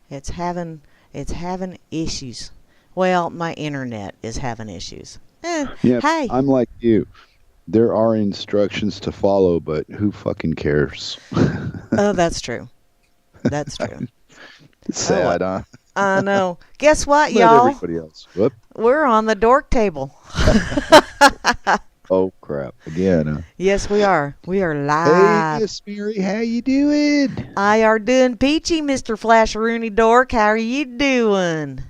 It's having issues. Well, my internet is having issues. Yeah, Hey. I'm like you. There are instructions to follow, but who fucking cares? Oh, that's true. That's true. It's Oh, well, sad, huh? I know. Guess what, Let y'all? everybody else. Whoop. We're on the dork table. Oh crap! Again. Yes, we are. We are Hey, live. Miss Mary, how you doing? I are doing peachy, Mr. Flasheroony Dork. How are you doing?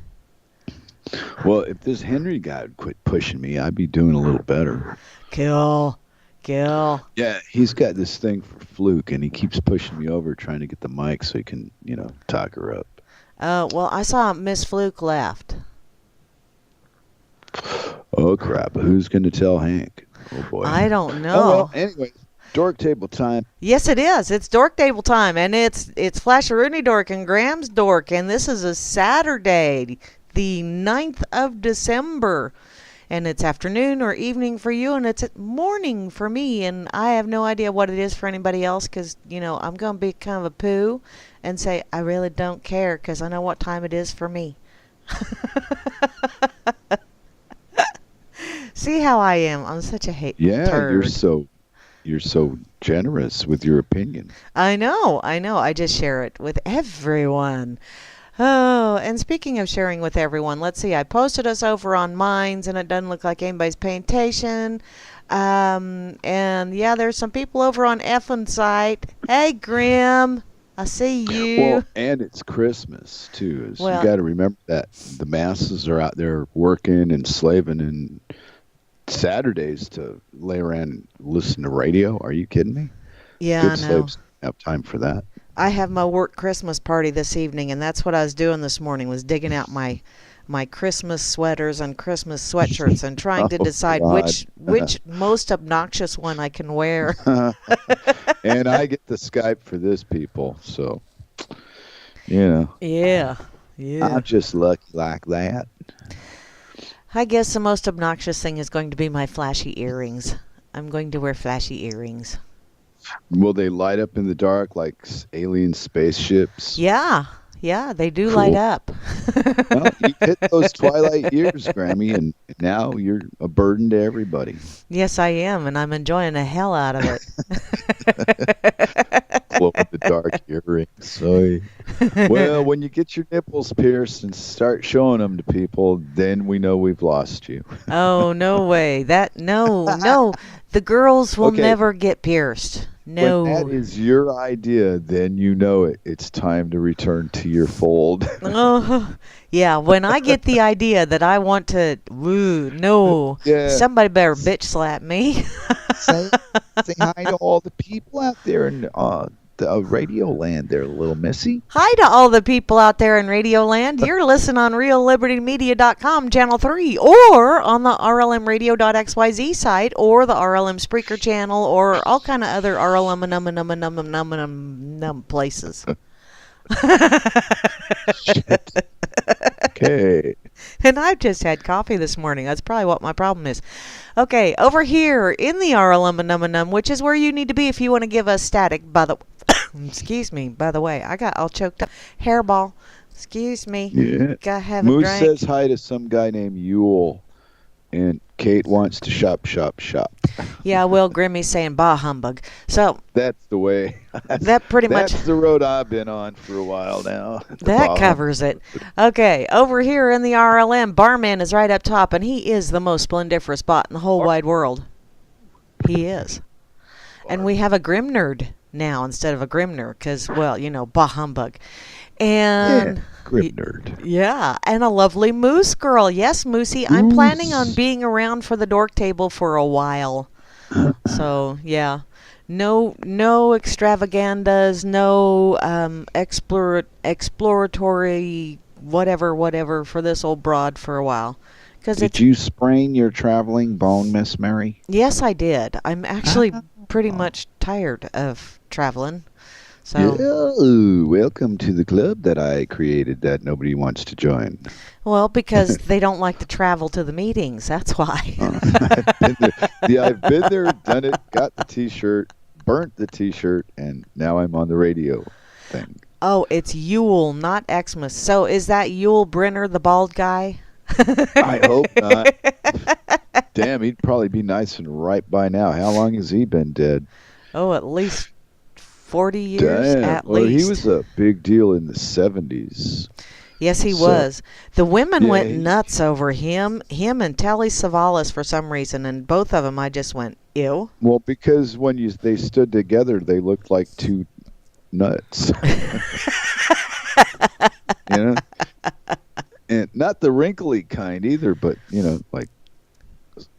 Well, if this Henry guy would quit pushing me, I'd be doing a little better. Kill. Kill. Yeah, he's got this thing for Fluke, and he keeps pushing me over, trying to get the mic so he can, talk her up. Oh, well, I saw Miss Fluke left. Oh crap! Who's going to tell Hank? Oh boy. I don't Oh well. know. Anyway, dork table time. Yes, it is. It's Dork Table time, and it's Flasheroony Dork and Graham's Dork, and this is a Saturday, the 9th of December. And it's afternoon or evening for you, and it's morning for me, and I have no idea what it is for anybody else because, I'm going to be kind of a poo and say I really don't care because I know what time it is for me. See how I am? I'm such a Yeah, turd. you're so generous with your opinion. I know. I just share it with everyone. Oh, and speaking of sharing with everyone, let's see. I posted us over on Minds, and it doesn't look like anybody's paying attention. And yeah, there's some people over on Effin site. Hey, Grim, I see Well, you. and it's Christmas too. You Well, got to remember that the masses are out there working and slaving, and Saturdays to lay around and listen to radio. Are you kidding me? yeah, I Good know. slaves don't have time for that. I have my work Christmas party this evening, and that's what I was doing this morning, was digging out my Christmas sweaters and Christmas sweatshirts and trying to Oh decide God. which most obnoxious one I can wear. And I get the Skype for this, people. So, you know, Yeah. Yeah. I'm just lucky like that. I guess the most obnoxious thing is going to be my flashy earrings. I'm going to wear flashy earrings. Will they light up in the dark like alien spaceships? Yeah. Yeah, they do light Cool. up. Well, you hit those twilight years, Grammy, and now you're a burden to everybody. Yes, I am, and I'm enjoying the hell out of it. Glow in the dark earrings. So, well, when you get your nipples pierced and start showing them to people, then we know we've lost you. Oh, no way. No. The girls will Okay, never get pierced. when that No. is your idea, then you know it. It's time to return to your fold. Oh, yeah, when I get the idea that I want to, woo, no, Yeah. somebody better bitch slap me. Say, say hi to all the people out there in the radio land there, little missy. Hi to all the people out there in Radioland. You're listening on reallibertymedia.com, Channel 3, or on the rlmradio.xyz site, or the RLM Spreaker channel, or all kind of other RLM places. Shit. Okay. And I've just had coffee this morning. That's probably what my problem is. Okay, over here in the RLM, which is where you need to be if you want to give us static. By the excuse me. By the way, I got all choked up. Hairball. Excuse me. Yeah. Gotta have a Moose drink. says hi to some guy named Yule, and Kate wants to shop, shop, shop. Yeah, Will Grimmy's saying bah humbug. So That's the way. that pretty much That's the road I've been on for a while now. The that bottom. covers it. Okay, over here in the RLM, Barman is right up top, and he is the most splendiferous bot in the whole wide world. He is. And we have a Grim Nerd now instead of a Grimner, because, well, bah humbug. Yeah, And Grim Nerd. yeah, and a lovely Moose Girl. Yes, Moosey, I'm planning on Moose. being around for the Dork Table for a while. So, yeah. No extravagandas, no exploratory whatever for this old broad for a while. Because Did you sprain your traveling bone, Miss Mary? yes, I did. I'm actually pretty Oh. much tired of traveling. So, Oh, welcome to the club that I created that nobody wants to join. well, because they don't like to travel to the meetings. That's why. I've been there. Yeah, I've been there, done it, got the T-shirt, burnt the T-shirt, and now I'm on the radio thing. Oh, it's Yule, not Xmas. So is that Yule Brenner, the bald guy? I hope not. Damn, he'd probably be nice and ripe by now. How long has he been dead? Oh, at least 40 years, Damn. at Well, he least. was a big deal in the 70s. Yes, he So, was. The women yeah, went nuts over him and Telly Savalas for some reason, and both of them I just went, ew. well, because when they stood together, they looked like two nuts. You know? And not the wrinkly kind either, but, like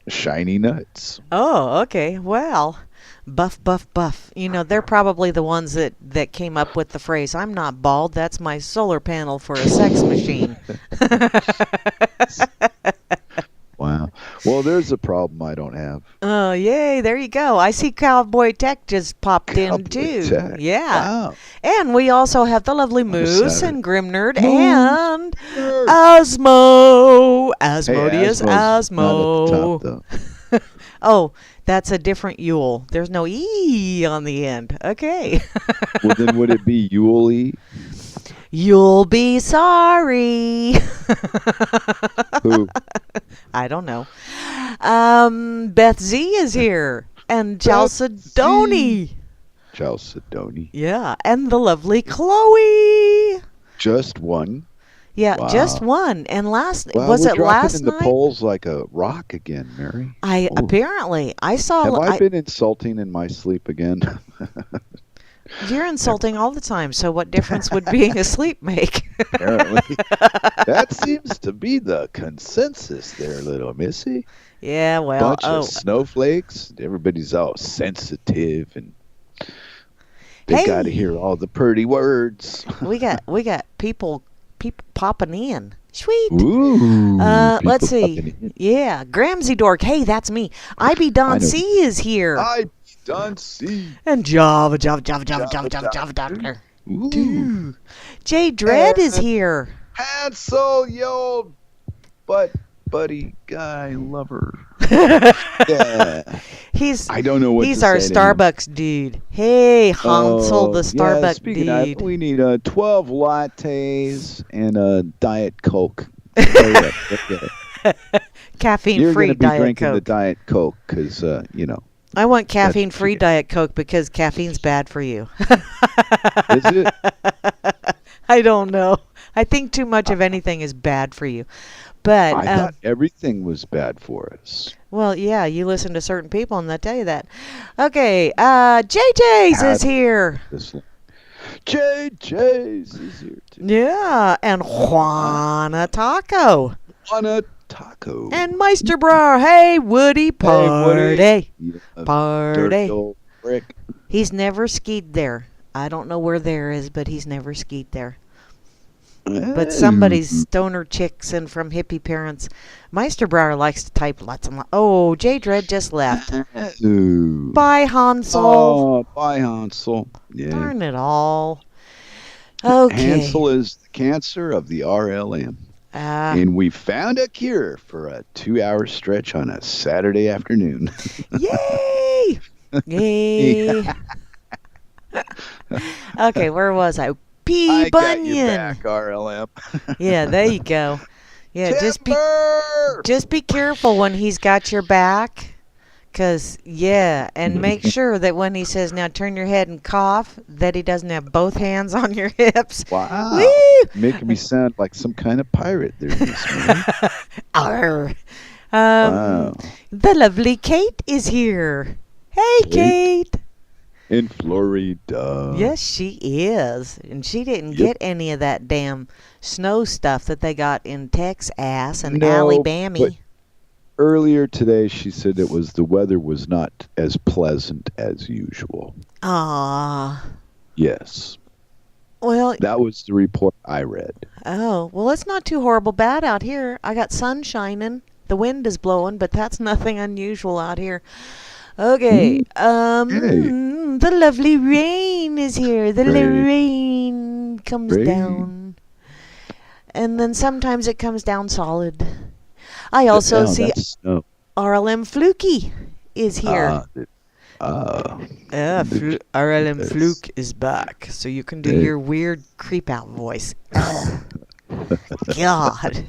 shiny nuts. Oh, okay. Well, buff, buff, buff. They're probably the ones that came up with the phrase, I'm not bald, that's my solar panel for a sex machine. Wow. Well, there's a problem I don't have. Oh, yay, there you go. I see Cowboy Tech just popped in, Cowboy too. Tech. Yeah. Wow. And we also have the lovely On a Moose Saturday. and Grimnerd Moose. and Nerd. Asmo. Hey, Asmodeus Asmo's not at the top, Asmo. though. Oh, that's a different Yule. There's no E on the end. Okay. Well, then would it be Yule? You'll be sorry. Who? I don't know. Beth Z is here. And Beth Chalcedony. Chalcedony. Yeah. And the lovely Chloe. Just one. Yeah, Wow. just one. And was We're it dropping last in the night? polls like a rock again, Mary. I Ooh. apparently I saw. Have I been insulting in my sleep again? You're insulting all the time. So what difference would being asleep make? Apparently. That seems to be the consensus there, little missy. Yeah, well, Bunch of snowflakes. Everybody's all sensitive and they got to hear all the pretty words. we got people popping in. Sweet. Ooh. Let's see. Yeah, Gramsy Dork. Hey, that's me. IB Don C is here. I done see. And Java. Ooh. Jay Dredd is here. Hansel, yo, buddy guy lover. Yeah. I don't know what he's to our say to him. Starbucks dude. Hey, Hansel, the Starbucks speaking dude. of, we need 12 lattes and a Diet Coke. Hurry up, let's get it. Caffeine You're free going to be Diet drinking the Coke. Diet Coke because, I want caffeine free get. Diet Coke because caffeine's bad for you. Is it? I don't know. I think too much of anything is bad for you. But I thought everything was bad for us. well, yeah, you listen to certain people and they'll tell you that. Okay, JJ's is here. JJ's is here too. Yeah, and Juana Taco. Juana Taco. And Meisterbrar. Hey, Woody, party. Hey, Woody. You Party. dirty old prick. He's never skied there. I don't know where there is, but he's never skied there. But somebody's stoner chicks and from hippie parents. Meisterbrar likes to type lots and lots. Oh, J Dredd just left. Ooh. Bye, Hansel. Oh, bye, Hansel. Yeah. Darn it all. Okay. Hansel is the cancer of the RLM. And we found a cure for a 2-hour stretch on a Saturday afternoon. Yay! Yay! Okay, where was I? P. I Bunyan. got your back, RLM. Yeah, there you go. Yeah, just be careful when he's got your back. And make sure that when he says, now turn your head and cough, that he doesn't have both hands on your hips. Wow. Woo! Making me sound like some kind of pirate there, Miss Mary. Arr. Wow. The lovely Kate is here. Hey, Kate. In Florida. Yes, she is. And she didn't get any of that damn snow stuff that they got in Texas and Alabama. But earlier today, she said the weather was not as pleasant as usual. Ah. Yes. Well, that was the report I read. Oh, well, it's not too horrible bad out here. I got sun shining. The wind is blowing, but that's nothing unusual out here. Okay. The lovely rain is here. The rain comes down. And then sometimes it comes down solid. I also see RLM Fluky is here. Ah, RLM it's, Fluke is back, so you can do it, your weird creep out voice. God.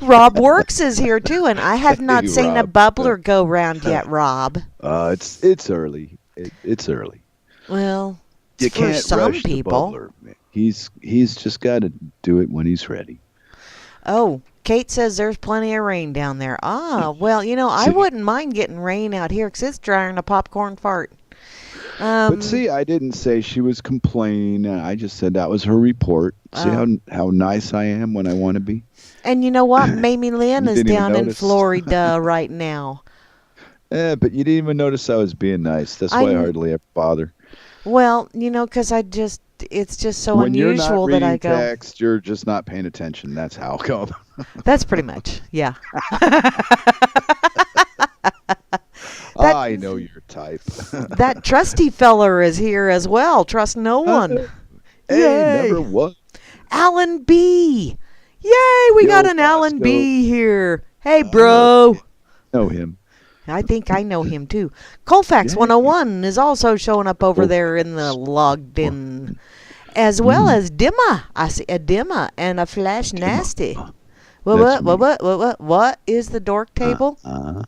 Rob Works is here too, and I have hey, not seen a Rob. bubbler go round yet, Rob. It's early. It's early. Well, it's You for can't some rush the people. bubbler. Man. He's just got to do it when he's ready. Oh, Kate says there's plenty of rain down there. Ah, well, I See, wouldn't mind getting rain out here 'cause it's drier than a popcorn fart. but Um, see, I didn't say she was complaining. I just said that was her report. See oh. how nice I am when I want to be. And you know what? Mamie Lynn You is didn't even down in notice. Florida right now. But you didn't even notice I was being nice. That's why I I, hardly ever bother. well, 'cause it's just so When you're not unusual that I reading go, text, you're just not paying attention. That's how it goes. that's pretty much, yeah. That I know your type. that trusty feller is here as well. Trust no one. Hey, number Yay. one. Alan B. Yay, we got Yo, an Alan Bosco. B here. Hey, Uh, bro. know him. I think I know him too. Colfax Yeah. 101 is also showing up over Oh, there in the logged in, as well as Dimma. I see a Dimma and a Flash Nasty. That's me. What is the Dork Table? Uh,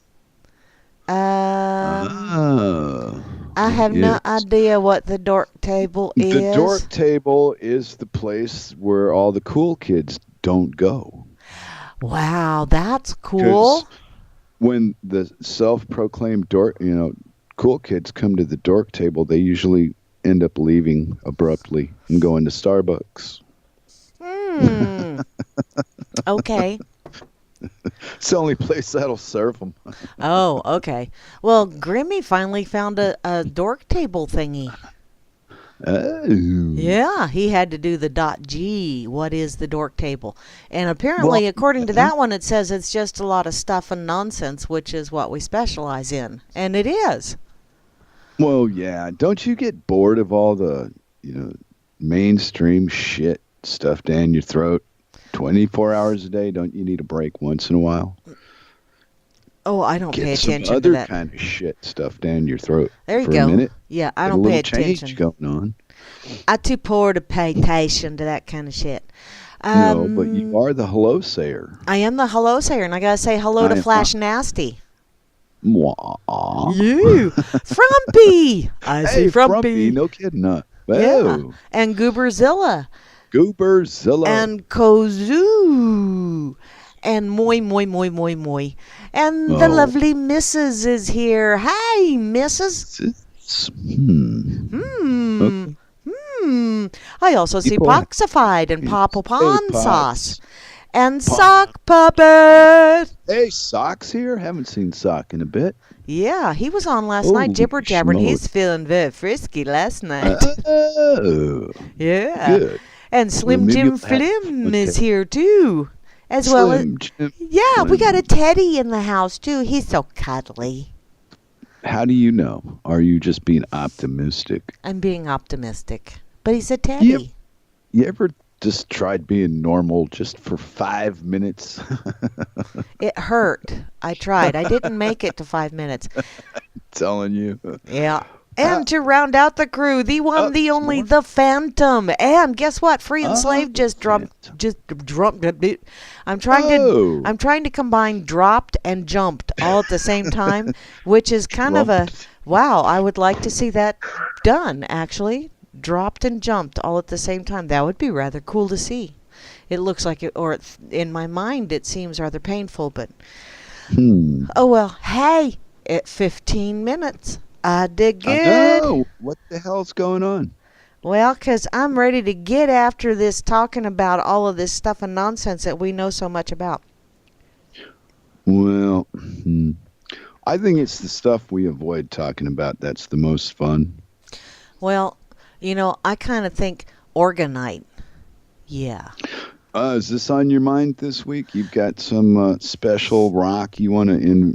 Um, uh, I have no yes. idea what the Dork Table The is. Dork Table is the place where all the cool kids don't go. Wow, that's Because cool. when the self-proclaimed dork, cool kids come to the Dork Table, they usually end up leaving abruptly and going to Starbucks. Hmm. Okay. It's the only place that'll serve them. Oh, okay. Well, Grimmy finally found a Dork Table thingy. Oh. Yeah, he had to do the .g. What is the Dork Table? And Well, apparently, according to that one, it says it's just a lot of stuff and nonsense, which is what we specialize in. And it is. yeah. Don't you get bored of all the, mainstream shit stuffed down your throat 24 hours a day? Don't you need a break once in a while? Oh, I don't pay Get some attention to other that. kind of shit stuffed down your throat There you for a go. minute. Yeah, I Get a don't pay little change attention. going on. I too poor to pay attention to that kind of shit. No, but you are the hello sayer. I am the hello sayer, and I gotta say hello to I am Flash not. Nasty. Mwah. You, Frumpy. I see Hey, Frumpy. no kidding. Yeah, Oh, and Gooberzilla, Gooberzilla. and Kozoo, and Moi, and the Oh, lovely Mrs. is here. Hi, Mrs. Hmm. okay. I also see People, Poxified and hey, Popopon Sauce Pops. and Pop. Sock Puppet. Hey, Sock's here. Haven't seen Sock in a bit. Yeah, he was on last night, Holy jibber jabbering. He's smokes. feeling very frisky last night. Oh, Yeah. good. And Well, Slim maybe Jim you'll have, Flim is okay. here too. As well as, Slim Jim yeah, we got a Flim. Teddy in the house too. He's so cuddly. How do you know? Are you just being optimistic? I'm being optimistic. But he's a You, Teddy. you ever just tried being normal just for 5 minutes? It hurt. I tried. I didn't make it to 5 minutes. Telling you. Yeah. Uh, And to round out the crew, the one, the only, more. the Phantom. And guess what? Free and Slave Oh, just dropped. Phantom. Just dropped. I'm trying to. Oh, I'm trying to combine dropped and jumped all at the same time, which is kind of a Trumped. wow. I would like to see that done. Actually, dropped and jumped all at the same time. That would be rather cool to see. It looks like it, or in my mind, it seems rather painful. But Hmm. oh well. Hey, at 15 minutes. I did I good. know. What the hell's going on? Well, 'cause I'm ready to get after this talking about all of this stuff and nonsense that we know so much about. Well, I think it's the stuff we avoid talking about that's the most fun. Well, I kind of think Organite. Yeah. Is this on your mind this week? You've got some special rock you want to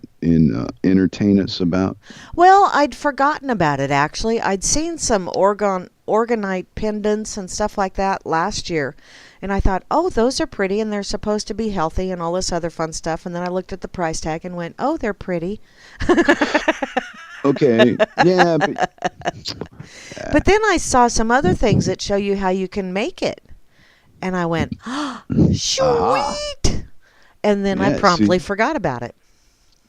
entertain us about? Well, I'd forgotten about it actually. I'd seen some Organite pendants and stuff like that last year. And I thought, oh, those are pretty and they're supposed to be healthy and all this other fun stuff. And then I looked at the price tag and went, oh, they're pretty. Okay. Yeah, but But then I saw some other things that show you how you can make it. And I went, oh, aha. sweet. And then I Yeah, promptly see, forgot about it.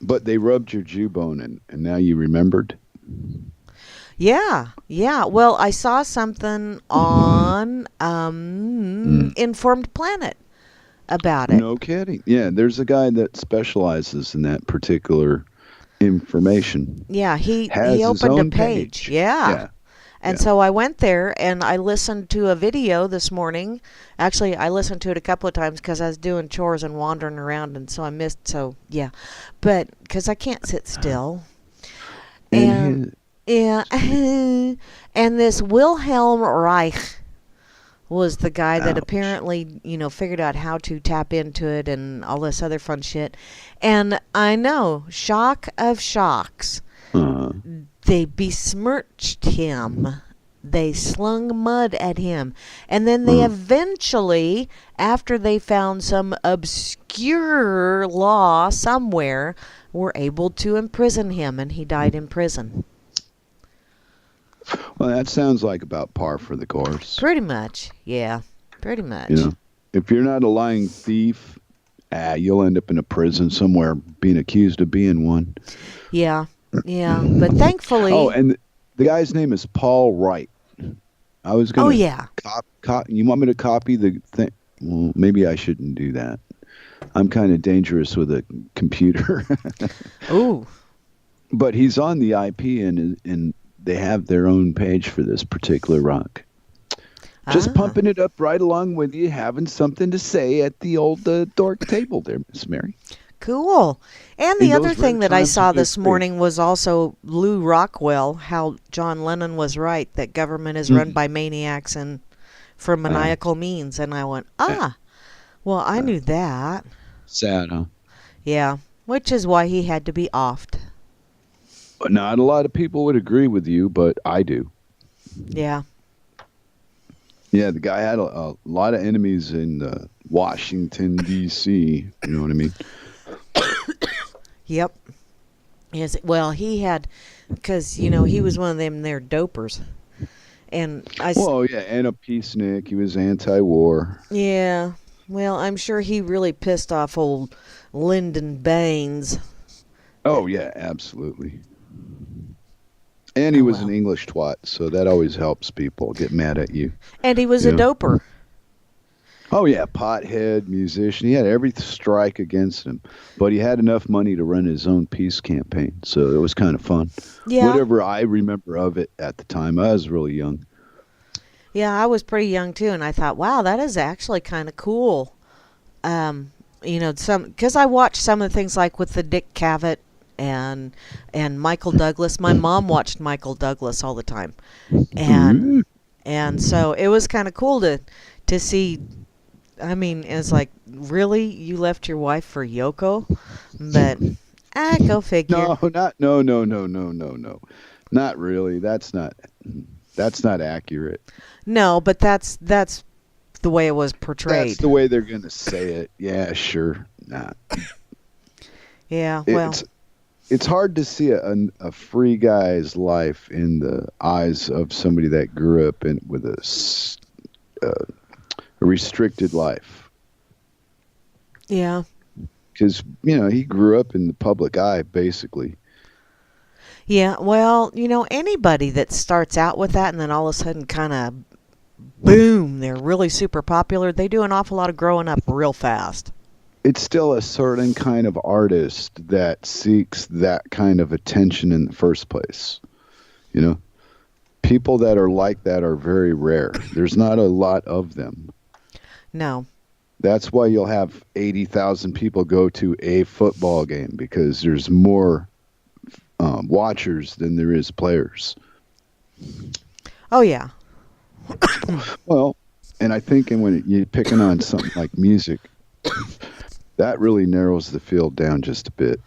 but they rubbed your Jawbone and now you remembered. Yeah, yeah. Well, I saw something on Mm. Informed Planet about it. No kidding. Yeah, there's a guy that specializes in that particular information. Yeah, he Has his opened a own page. page. Yeah. Yeah, And yeah. so I went there and I listened to a video this morning. Actually, I listened to it a couple of times because I was doing chores and wandering around, and so I missed. So yeah, but because I can't sit still, And and his yeah, and this Wilhelm Reich was the guy that ouch. apparently, figured out how to tap into it and all this other fun shit. And I know, shock of shocks, Uh, they besmirched him. They slung mud at him. And then they uh, eventually, after they found some obscure law somewhere, were able to imprison him, and he died in prison. well, that sounds like about par for the course. Pretty much. Yeah. Pretty You much. know, if you're not a lying thief, you'll end up in a prison somewhere being accused of being one. Yeah. Yeah. But Oh, thankfully, and the guy's name is Paul Wright. I was oh, gonna yeah. you want me to copy the thing? Well, maybe I shouldn't do that. I'm kind of dangerous with a computer. Ooh. But he's on the IP and they have their own page for this particular rock. Just Ah. pumping it up right along with you, having something to say at the old Dork Table there, Miss Mary. Cool. And In the other those rare thing that I times of saw good this faith. morning was also Lou Rockwell, how John Lennon was right that government is run Mm. by maniacs and for Uh, maniacal means. And I went, uh, well, I uh, knew that. sad, huh? Yeah, which is why he had to be offed. Not a lot of people would agree with you, but I do. Yeah. Yeah, the guy had a lot of enemies in Washington, D.C. You know what I mean? Yep. Yes. Well, he had, because, he was one of them there dopers. And Well, yeah, and a peacenik. He was anti-war. yeah. Well, I'm sure he really pissed off old Lyndon Baines. Oh, yeah, absolutely. And he Oh, was an well. English twat, so that always helps people get mad at you. And he was You a know? doper. Oh yeah, pothead, musician. He had every strike against him, but he had enough money to run his own peace campaign, so it was kind of fun. Yeah. Whatever I remember of it at the time, I was really young. Yeah, I was pretty young too, and I thought, wow, that is actually kind of cool. Some because I watched some of the things like with the Dick Cavett and Michael Douglas. My mom watched Michael Douglas all the time, and Ooh. so it was kind of cool to see. I mean, it's like, really, you left your wife for Yoko, but go figure. No, not no, no, no, no, no, no, not really. That's not accurate. No, but that's the way it was That's portrayed. the way they're gonna say it. Yeah, sure. Nah, Yeah, well, it's it's hard to see a free guy's life in the eyes of somebody that grew up in with a restricted life yeah. because he grew up in the public eye basically. Yeah, well, anybody that starts out with that and then all of a sudden kind of boom, they're really super popular, they do an awful lot of growing up real fast. It's still a certain kind of artist that seeks that kind of attention in the first place. You know, people that are like that are very rare. There's not a lot of them. No. That's why you'll have 80,000 people go to a football game because there's more watchers than there is players. Oh, yeah. Well, and I think when you're picking on something like music, that really narrows the field down just a bit.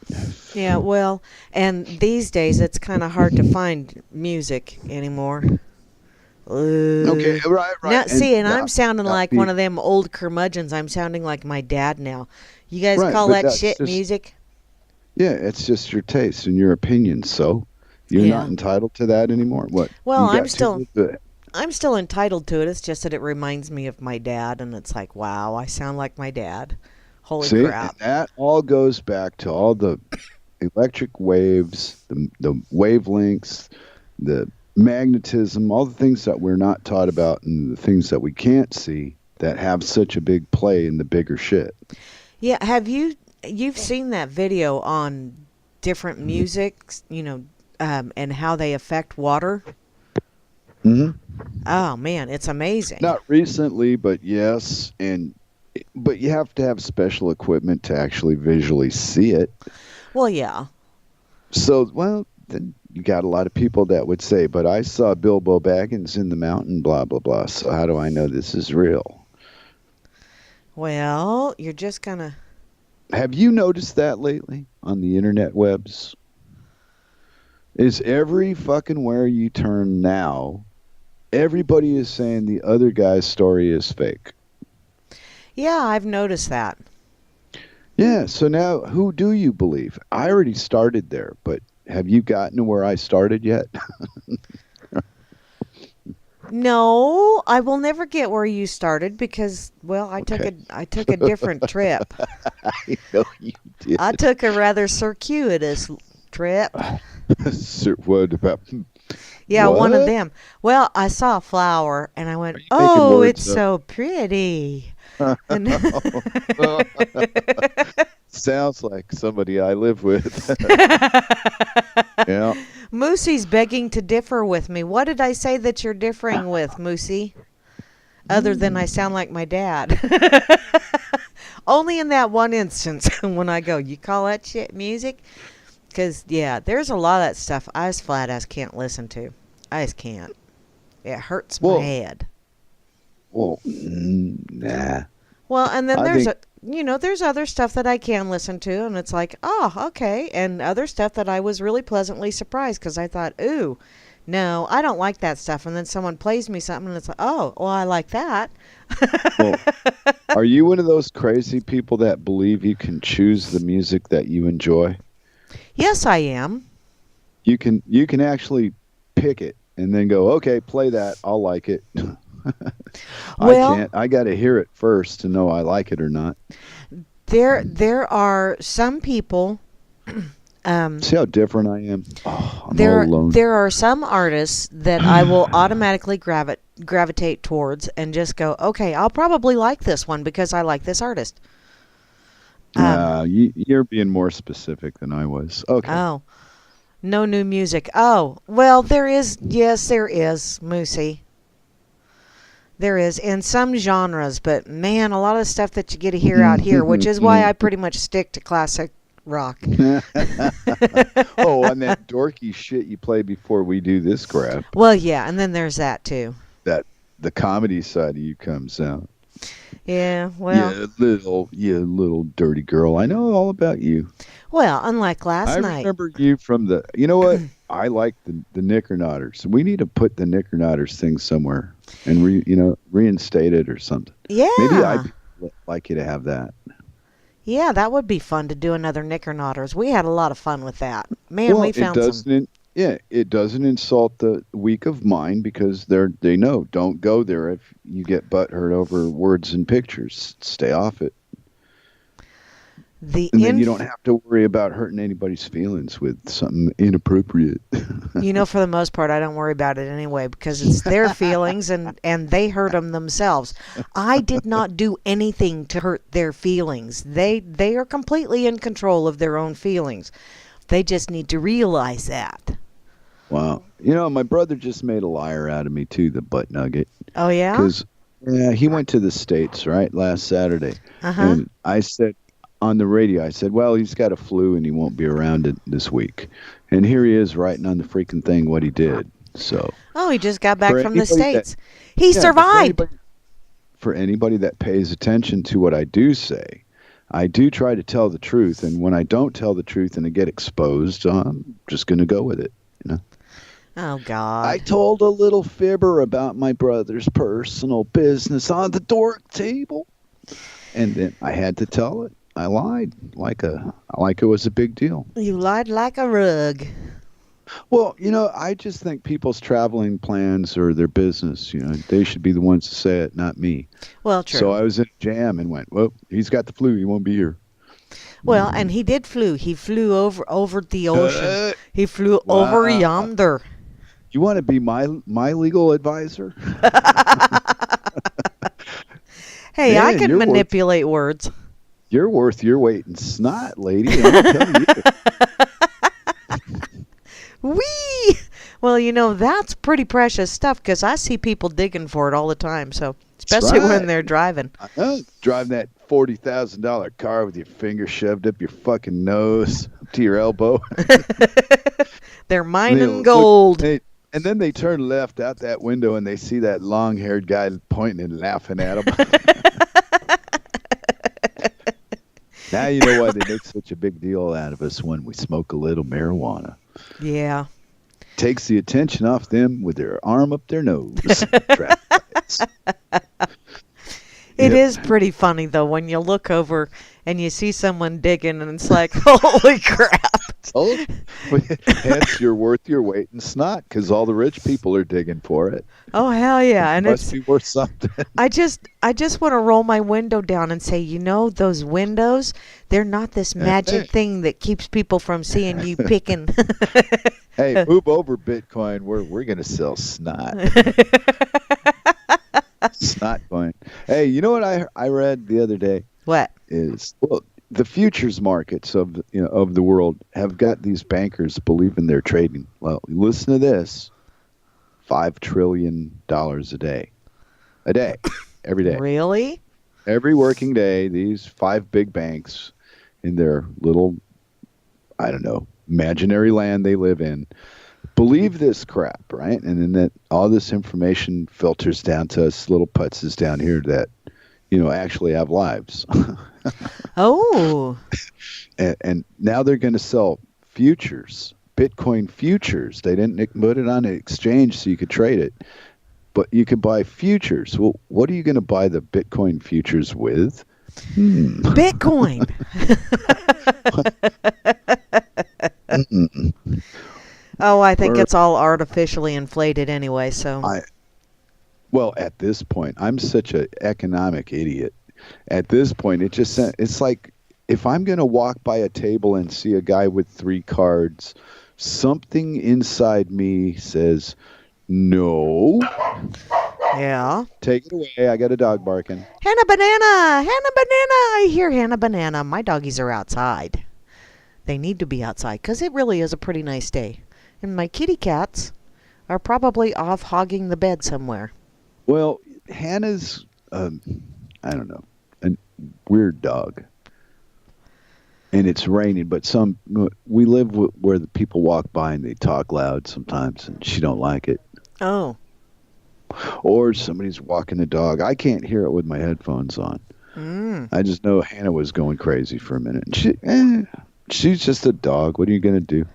Yeah, well, and these days it's kind of hard to find music anymore. Okay, right, right. Now, see, and I'm That, sounding that like be, one of them old curmudgeons. I'm sounding like my dad now. You guys right, call but that that's shit just, music? yeah, it's just your taste and your opinion. So, You're not Yeah. entitled to that anymore. What? Well, You got too good. I'm still entitled to it. It's just that it reminds me of my dad, and it's like, wow, I sound like my dad. Holy See, and crap. that all goes back to all the electric waves, the wavelengths, the magnetism, all the things that we're not taught about, and the things that we can't see that have such a big play in the bigger shit. Yeah, you've seen that video on different musics, and how they affect water? Hmm. Oh man, it's amazing. Not recently, but yes, but you have to have special equipment to actually visually see it. Well, yeah. So, well, then you got a lot of people that would say, "But I saw Bilbo Baggins in the mountain, blah blah blah." So how do I know this is real? Well, you're just gonna. Have you noticed that lately on the internet webs? Is every fucking where you turn now, everybody is saying the other guy's story is fake. Yeah, I've noticed that. Yeah, so now who do you believe? I already started there, but have you gotten to where I started yet? No, I will never get where you started because, well, Okay. I took a different trip. I know you did. I took a rather circuitous trip. Sir, what about Yeah, one of what? them. Well, I saw a flower and I went, Are you making "Oh, it's words up? so pretty." And Sounds like somebody I live with. Yeah. Moosey's begging to differ with me. What did I say that you're differing with, Moosey? Other than I sound like my dad. Only in that one instance when I go, you call that shit music? Because, yeah, there's a lot of that stuff I just flat ass can't listen to. I just can't. It hurts my Well, head. nah. Well, and then I think there's other stuff that I can listen to, and it's like, oh, okay. And other stuff that I was really pleasantly surprised because I thought, ooh, no, I don't like that stuff. And then someone plays me something, and it's like, oh, well, I like that. well, are you one of those crazy people that believe you can choose the music that you enjoy? Yes, I am. You can actually pick it and then go, okay, play that. I'll like it. I Well, can't. I got to hear it first to know I like it or not. there are some people. Um, See how different I am? Oh, I'm all there alone. there are some artists that I will automatically gravitate towards and just go, okay, I'll probably like this one because I like this artist. Um, You're being more specific than I was. Okay. oh, no new music. Oh, well, there is. Yes, there is, Moosey. There is in some genres, but man, a lot of the stuff that you get to hear out here, which is why I pretty much stick to classic rock. Oh, and that dorky shit you play before we do this crap. Well, yeah, and then there's that too. That the comedy side of you comes out. Yeah, well, You little dirty girl. I know all about you. unlike last I night. remember you from the. You know what? I like the Knickernotters. We need to put the Knickernotters thing somewhere and reinstate it or something. Maybe Yeah. I'd like you to have that. Yeah, that would be fun to do another Knickernotters. We had a lot of fun with that. Man, Well, we it found some. doesn't. Yeah, it doesn't insult the weak of mind because they know don't go there if you get butthurt over words and pictures. Stay off it, The and then you inf don't have to worry about hurting anybody's feelings with something inappropriate. For the most part, I don't worry about it anyway because it's their feelings and they hurt them themselves. I did not do anything to hurt their feelings. They are completely in control of their own feelings. They just need to realize that. Wow, my brother just made a liar out of me too, the butt nugget, Oh yeah? because he went to the States right last Saturday, Uh-huh. and I said on the radio, I said, well, he's got a flu and he won't be around this week. And here he is writing on the freaking thing what he did. So Oh, he just got back for from the anybody that, States. He yeah, but survived. for anybody that pays attention to what I do say, I do try to tell the truth. And when I don't tell the truth and I get exposed, I'm just going to go with it. Oh I God. told a little fibber about my brother's personal business on the Dork Table, and then I had to tell it. I lied like it was a big deal. You lied like a rug. Well, I just think people's traveling plans or their business, they should be the ones to say it, not me. Well, So true. I was in a jam and went, well, he's got the flu. He won't be here. Well, and he did flew. He flew over the ocean. Uh, He flew over wow. yonder. You want to be my legal advisor? Hey, I Man, can manipulate words. you're worth your weight in snot, lady. Let me tell you. Whee! Well, that's pretty precious stuff because I see people digging for it all the time. So, That's especially when right. they're driving. I know. Driving that $40,000 car with your finger shoved up your fucking nose up to your elbow. They're And mining gold. and then they turn left out that window and they see that long-haired guy pointing and laughing at them. Now you know why they make such a big deal out of us when we smoke a little marijuana. Yeah. Takes the attention off them with their arm up their nose. Traffic lights. It Yep. is pretty funny, though, when you look over and you see someone digging and it's like, holy crap. Oh, hence you're worth your weight in snot because all the rich people are digging for it. Oh, hell yeah. And Must be worth something. I just want to roll my window down and say, those windows, they're not this magic thing that keeps people from seeing you picking. Hey, move over, Bitcoin. We're gonna sell snot. Snot coin. Hey, you know what I read the other day What? is the futures markets of of the world have got these bankers believing they're trading. Well, listen to this: $5 trillion a day, every day, Really? every working day. These five big banks in their little, I don't know, imaginary land they live in believe this crap, right? And then that all this information filters down to us little putzes down here that actually have lives. Oh. And now they're going to sell futures, Bitcoin futures. They didn't put it on an exchange so you could trade it, but you could buy futures. Well, what are you going to buy the Bitcoin futures with? Bitcoin. Oh, I think it's all artificially inflated anyway, so. Well, at this point, I'm such an economic idiot. At this point, it's like if I'm going to walk by a table and see a guy with three cards, something inside me says, no. Yeah. Take it away. I got a dog barking. Hannah Banana! Hannah Banana! I hear Hannah Banana. My doggies are outside. They need to be outside because it really is a pretty nice day. And my kitty cats are probably off hogging the bed somewhere. Well, Hannah's, I don't know, a weird dog. And it's raining, but we live where the people walk by and they talk loud sometimes, and she don't like it. Oh. Or somebody's walking the dog. I can't hear it with my headphones on. I just know Hannah was going crazy for a minute. And she's just a dog. What are you going to do?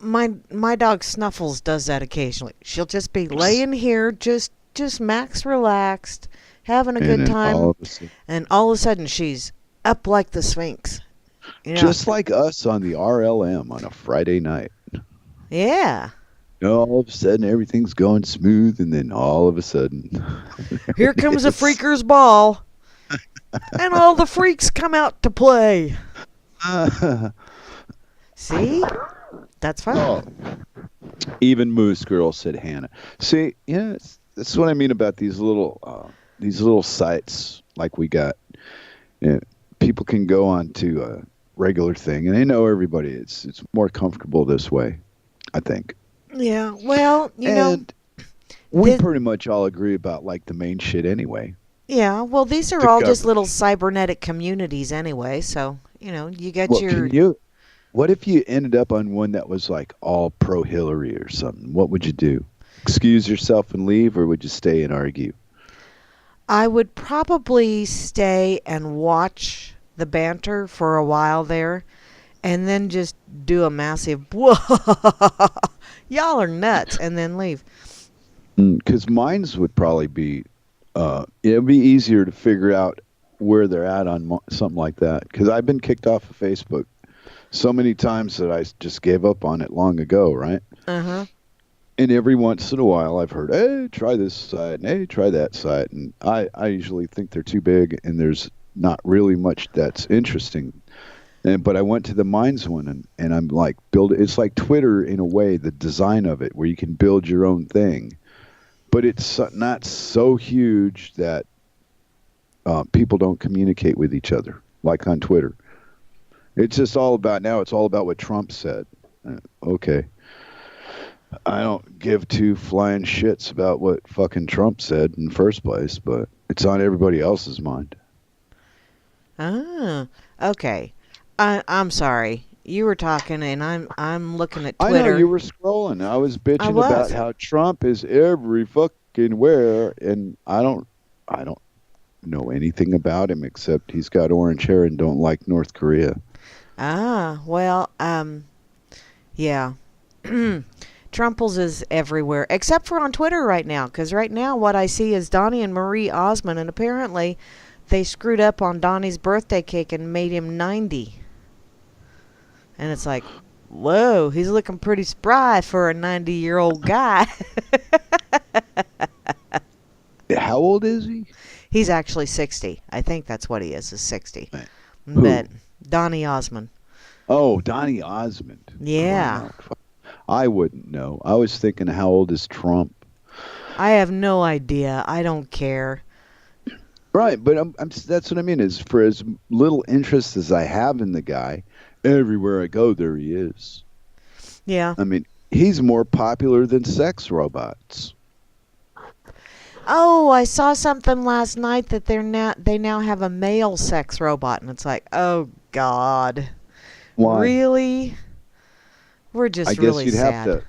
My dog Snuffles does that occasionally. She'll just be laying here, just max relaxed, having a good time, and all of a sudden she's up like the Sphinx. Just like us on the RLM on a Friday night. Yeah. All of a sudden everything's going smooth, and then all of a sudden, here comes a freaker's ball, and all the freaks come out to play. See? That's fun. Oh. Even Moose Girl, said Hannah. See, that's what I mean about these little sites like we got. People can go on to a regular thing, and they know everybody. It's more comfortable this way, I think. Yeah. Well, we pretty much all agree about like the main shit anyway. Yeah. Well, these are all just little cybernetic communities anyway. So you get your. What if you ended up on one that was like all pro Hillary or something? What would you do? Excuse yourself and leave, or would you stay and argue? I would probably stay and watch the banter for a while there, and then just do a massive, whoa, y'all are nuts, and then leave. Because mines would probably be, it'd be easier to figure out where they're at on something like that. Because I've been kicked off of Facebook so many times that I just gave up on it long ago, right? Uh-huh. And every once in a while, I've heard, "Hey, try this site," and "Hey, try that site," and I usually think they're too big, and there's not really much that's interesting. And but I went to the Minds one, and I'm like, build. It's like Twitter in a way, the design of it, where you can build your own thing, but it's not so huge that people don't communicate with each other like on Twitter. It's just all about now. It's all about what Trump said. Okay. I don't give two flying shits about what fucking Trump said in the first place, but it's on everybody else's mind. Ah, okay. I'm sorry. You were talking, and I'm looking at I know you Twitter. were scrolling. I was I bitching about was. how Trump is every fucking where, and I don't know anything about him except he's got orange hair and don't like North Korea. Ah, well, yeah. Trumples is everywhere, except for on Twitter right now, because right now what I see is Donnie and Marie Osmond, and apparently they screwed up on Donnie's birthday cake and made him 90. And it's like, whoa, he's looking pretty spry for a 90-year-old guy. How old is he? He's actually 60. I think that's what he is 60. Who? But Donnie Osmond. Oh, Donny Osmond. Crying Yeah. out. I wouldn't know. I was thinking, how old is Trump? I have no idea. I don't care. Right, but that's what I mean. Is for as little interest as I have in the guy, everywhere I go, there he is. Yeah. I mean, he's more popular than sex robots. Oh, I saw something last night that they now have a male sex robot, and it's like, oh God, Why? really? We're I just guess really sad.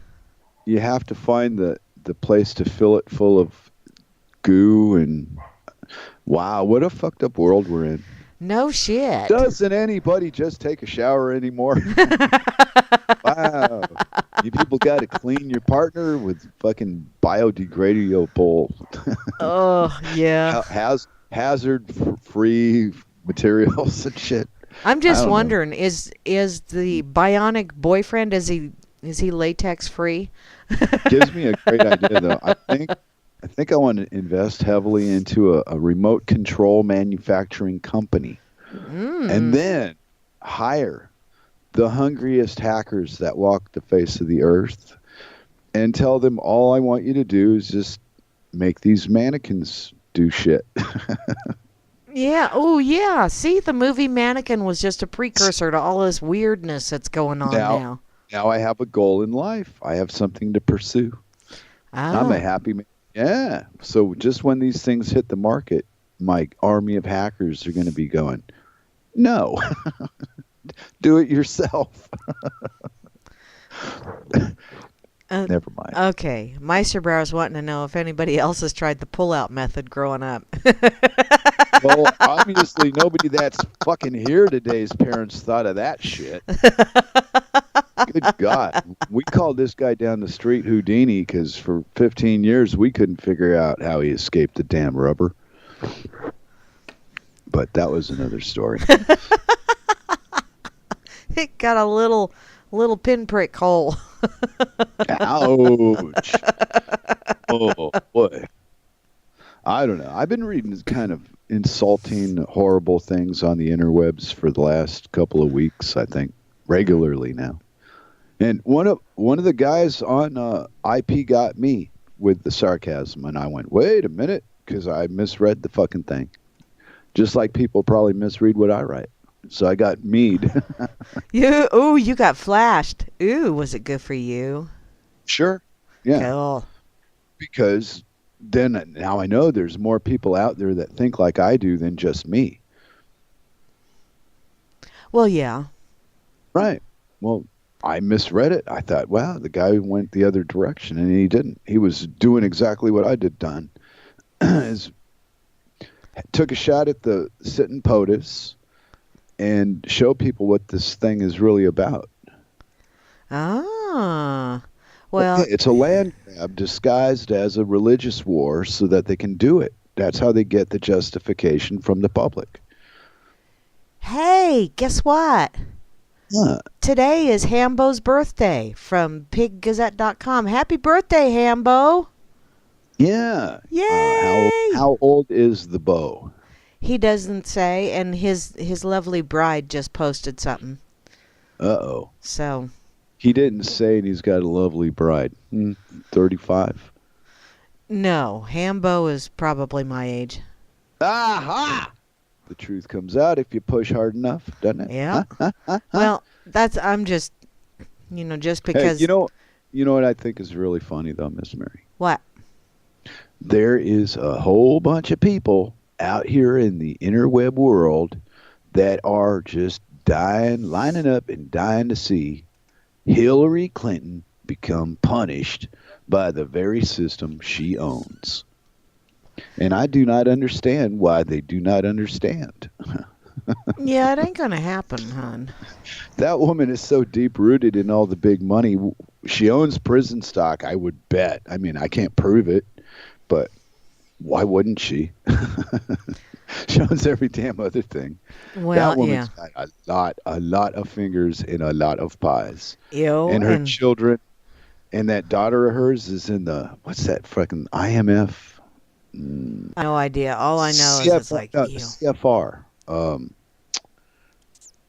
you have to find the place to fill it full of goo and wow, what a fucked up world we're in. No shit. Doesn't anybody just take a shower anymore? Wow. You people got to clean your partner with fucking biodegradable, Oh yeah. hazard-free materials and shit. I'm I just don't know. wondering, is the bionic boyfriend is he latex free? Gives me a great idea though. I think I want to invest heavily into a remote control manufacturing company and Mm. then hire the hungriest hackers that walk the face of the earth and tell them all I want you to do is just make these mannequins do shit. Yeah. Oh yeah. See, the movie Mannequin was just a precursor to all this weirdness that's going on now now. now I have a goal in life. I have something to pursue. I'm a Ah. happy man. Yeah. So just when these things hit the market, my army of hackers are going to be going, no, do it yourself. Uh, Never mind. okay. Meisterbrower's wanting to know if anybody else has tried the pull-out method growing up. Well, obviously nobody that's fucking here today's parents thought of that shit. Good God. We called this guy down the street Houdini because for 15 years we couldn't figure out how he escaped the damn rubber. But that was another story. It got a little pinprick hole. Ouch. Oh, boy. I don't know. I've been reading kind of insulting, horrible things on the interwebs for the last couple of weeks, I think, regularly now. And one of the guys on IP got me with the sarcasm, and I went, "Wait a minute," because I misread the fucking thing. Just like people probably misread what I write. So I got mead. You got flashed. Ooh, was it good for you? Sure. Yeah. Cool. Because then now I know there's more people out there that think like I do than just me. Well, yeah. Right. Well, I misread it. I thought, wow, the guy went the other direction, and he didn't. He was doing exactly what I did done. Is took a shot at the sitting POTUS and show people what this thing is really about. Ah. Yeah, Well, it's a land grab disguised as a religious war so that they can do it. That's how they get the justification from the public. hey, guess what? Huh. today is Hambo's birthday from piggazette.com. Happy birthday, Hambo. Yeah. Yay! How old is the beau? He doesn't say, and his lovely bride just posted something. Uh-oh. So He didn't say, and he's got a lovely bride. 35. no, Hambo is probably my age. Aha! The truth comes out if you push hard enough, doesn't it? Yeah. Huh? Well, I'm just, just Hey, because. you know what I think is really funny though, Miss Mary? What? There is a whole bunch of people out here in the interweb world that are just lining up and dying to see Hillary Clinton become punished by the very system she owns. And I do not understand why they do not understand. Yeah, it ain't gonna happen, hon. That woman is so deep rooted in all the big money. She owns prison stock, I would bet. I mean, I can't prove it, but why wouldn't she? She owns every damn other thing. Well, That woman's yeah. got a lot of fingers in a lot of pies. Ew, And her and children, and that daughter of hers is in the, what's that fucking IMF? no idea. All I know is it's like, ew. CFR.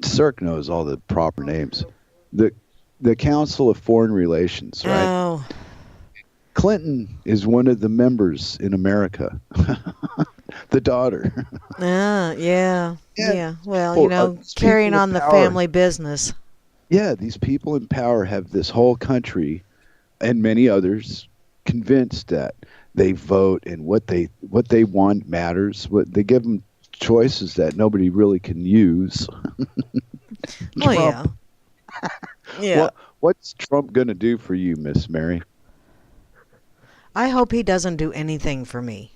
Cirque knows all the proper names. The Council of Foreign Relations, right? Oh, Clinton is one of the members in America. The daughter. yeah. Yeah. Well, These carrying people on in the power- family business. Yeah, these people in power have this whole country and many others convinced that they vote and what they want matters. What they give them choices that nobody really can use. Oh, yeah. Trump. Yeah. What's Trump going to do for you, Miss Mary? I hope he doesn't do anything for me.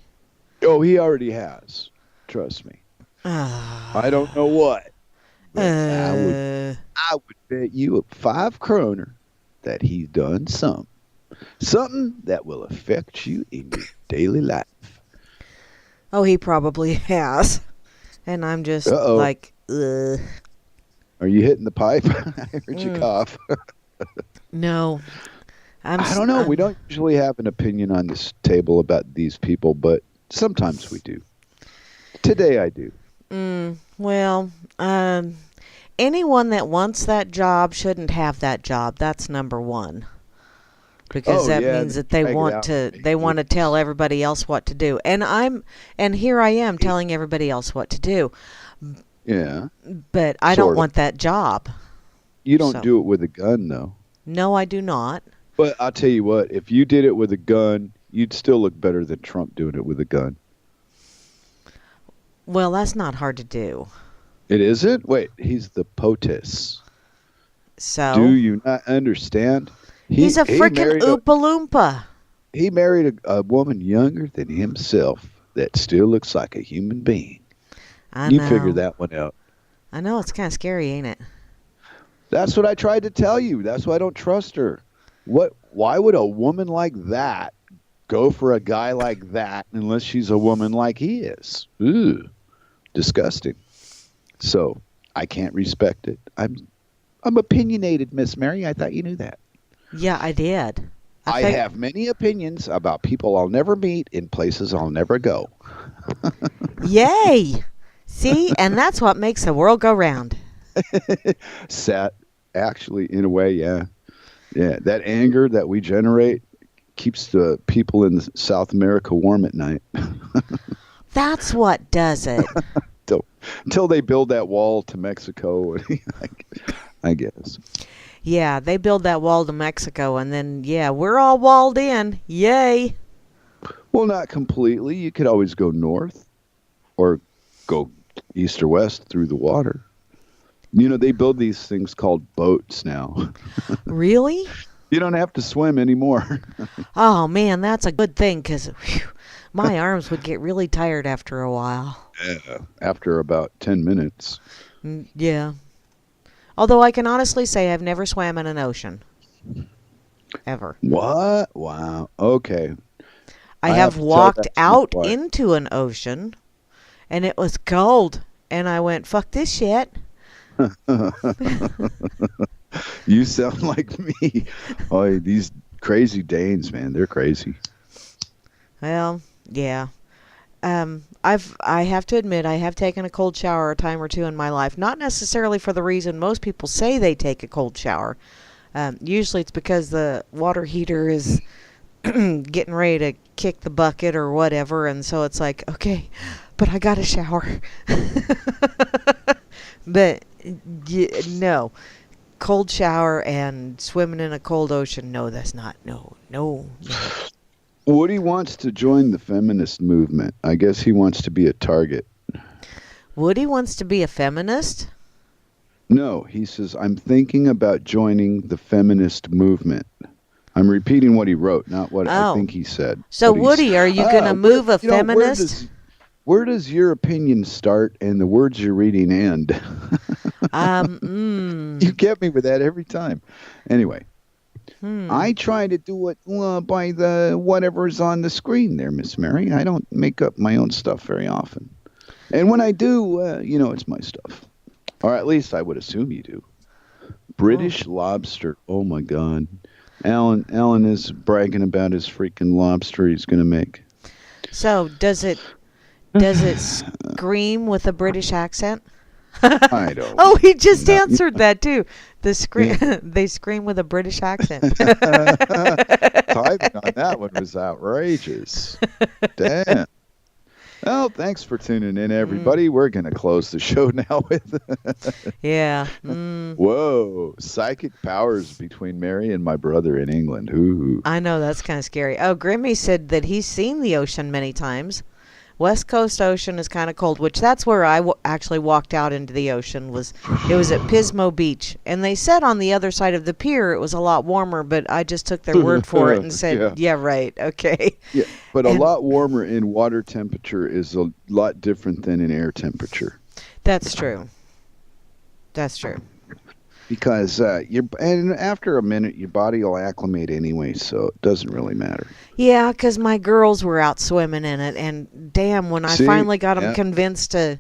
Oh, he already has. Trust me. Uh, I don't know what. But I would bet you a 5 kroner that he's done something that will affect you in your daily life. oh, he probably has. And I'm just Uh-oh. like, ugh. Are you hitting the pipe? I heard you cough. No. I don't know. We don't usually have an opinion on this table about these people, but sometimes we do. Today I do. Well, anyone that wants that job shouldn't have that job. That's number one. Because that means that they want to tell everybody else what to do. And here I am telling everybody else what to do. Yeah. But I don't want that job. You don't do it with a gun, though. No, I do not. But I'll tell you what, if you did it with a gun, you'd still look better than Trump doing it with a gun. Well, that's not hard to do. It isn't? Wait, he's the POTUS. So? Do you not understand? He's a freaking Oompa Loompa. He married a woman younger than himself that still looks like a human being. I know. You figure that one out. I know, it's kind of scary, ain't it? That's what I tried to tell you. That's why I don't trust her. Why would a woman like that go for a guy like that unless she's a woman like he is? Ooh, disgusting. So I can't respect it. I'm opinionated, Miss Mary. I thought you knew that. Yeah, I did. I have many opinions about people I'll never meet in places I'll never go. Yay! See, and that's what makes the world go round. Actually, in a way, yeah. Yeah, that anger that we generate keeps the people in South America warm at night. That's what does it. Until they build that wall to Mexico, I guess. Yeah, they build that wall to Mexico, and then, yeah, we're all walled in. Yay! Well, not completely. You could always go north or go east or west through the water. They build these things called boats now. Really? You don't have to swim anymore. Oh, man, that's a good thing, because my arms would get really tired after a while. Yeah, after about 10 minutes. Yeah. Although I can honestly say I've never swam in an ocean. Ever. What? Wow. Okay. I have walked out into an ocean, and it was cold. And I went, fuck this shit. You sound like me. Oh, these crazy Danes, man, they're crazy. Well, yeah. I have to admit I have taken a cold shower a time or two in my life. Not necessarily for the reason most people say they take a cold shower. Usually it's because the water heater is getting ready to kick the bucket or whatever, and so it's like, okay, but I got a shower. But no, cold shower and swimming in a cold ocean. No, that's not. No, no, no. Woody wants to join the feminist movement. I guess he wants to be a target. Woody wants to be a feminist? No, he says, I'm thinking about joining the feminist movement. I'm repeating what he wrote, not what I think he said. So, Woody, are you going to move a feminist? Where does your opinion start and the words you're reading end? You get me with that every time. Anyway. I try to do it by the whatever's on the screen there, Miss Mary. I don't make up my own stuff very often. And when I do, it's my stuff. Or at least I would assume you do. British lobster. Oh, my God. Alan is bragging about his freaking lobster he's going to make. So, does it scream with a British accent? I don't. Oh, he just answered that too. They scream with a British accent. Timing on that one was outrageous. Damn. Well, thanks for tuning in, everybody. We're going to close the show now with... Yeah. Whoa. Psychic powers between Mary and my brother in England. Ooh. I know, that's kind of scary. Oh, Grimmy said that he's seen the ocean many times. West Coast Ocean is kind of cold, which that's where I actually walked out into the ocean. It was at Pismo Beach. And they said on the other side of the pier it was a lot warmer, but I just took their word for it and said, yeah right, okay. Yeah, but a lot warmer in water temperature is a lot different than in air temperature. That's true. That's true. Because and after a minute, your body will acclimate anyway, so it doesn't really matter. Yeah, because my girls were out swimming in it, and damn, when I finally got them convinced to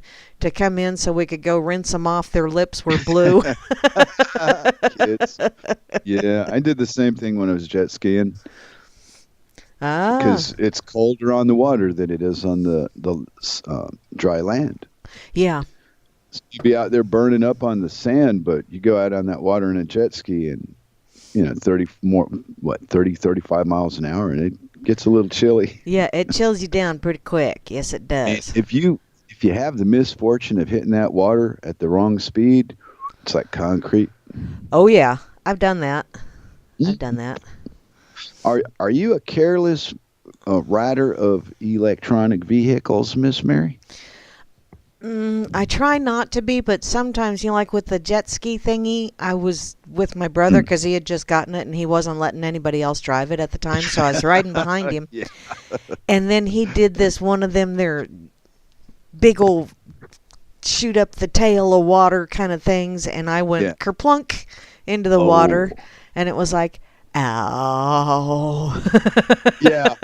come in so we could go rinse them off, their lips were blue. Kids. Yeah, I did the same thing when I was jet skiing. Because it's colder on the water than it is on the dry land. Yeah. So you'd be out there burning up on the sand, but you go out on that water in a jet ski and, 35 miles an hour, and it gets a little chilly. Yeah, it chills you down pretty quick. Yes, it does. If you have the misfortune of hitting that water at the wrong speed, it's like concrete. Oh, yeah. I've done that. Are you a careless rider of electronic vehicles, Miss Mary? I try not to be, but sometimes, like with the jet ski thingy, I was with my brother because he had just gotten it and he wasn't letting anybody else drive it at the time, so I was riding behind him. Yeah. And then he did this one of them, their big old shoot up the tail of water kind of things, and I went kerplunk into the water, and it was like, ow. Yeah.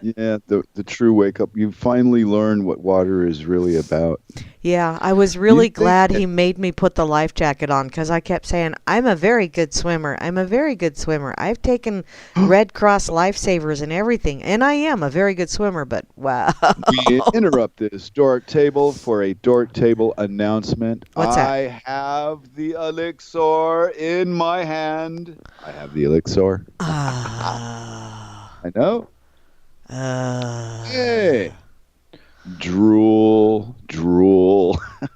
Yeah, the true wake up. You finally learned what water is really about. Yeah, I was really glad he made me put the life jacket on because I kept saying, I'm a very good swimmer. I've taken Red Cross lifesavers and everything, and I am a very good swimmer, but wow. We interrupt this Dork Table for a Dork Table announcement. What's that? I have the elixir in my hand. I have the elixir. I know. Hey. Drool.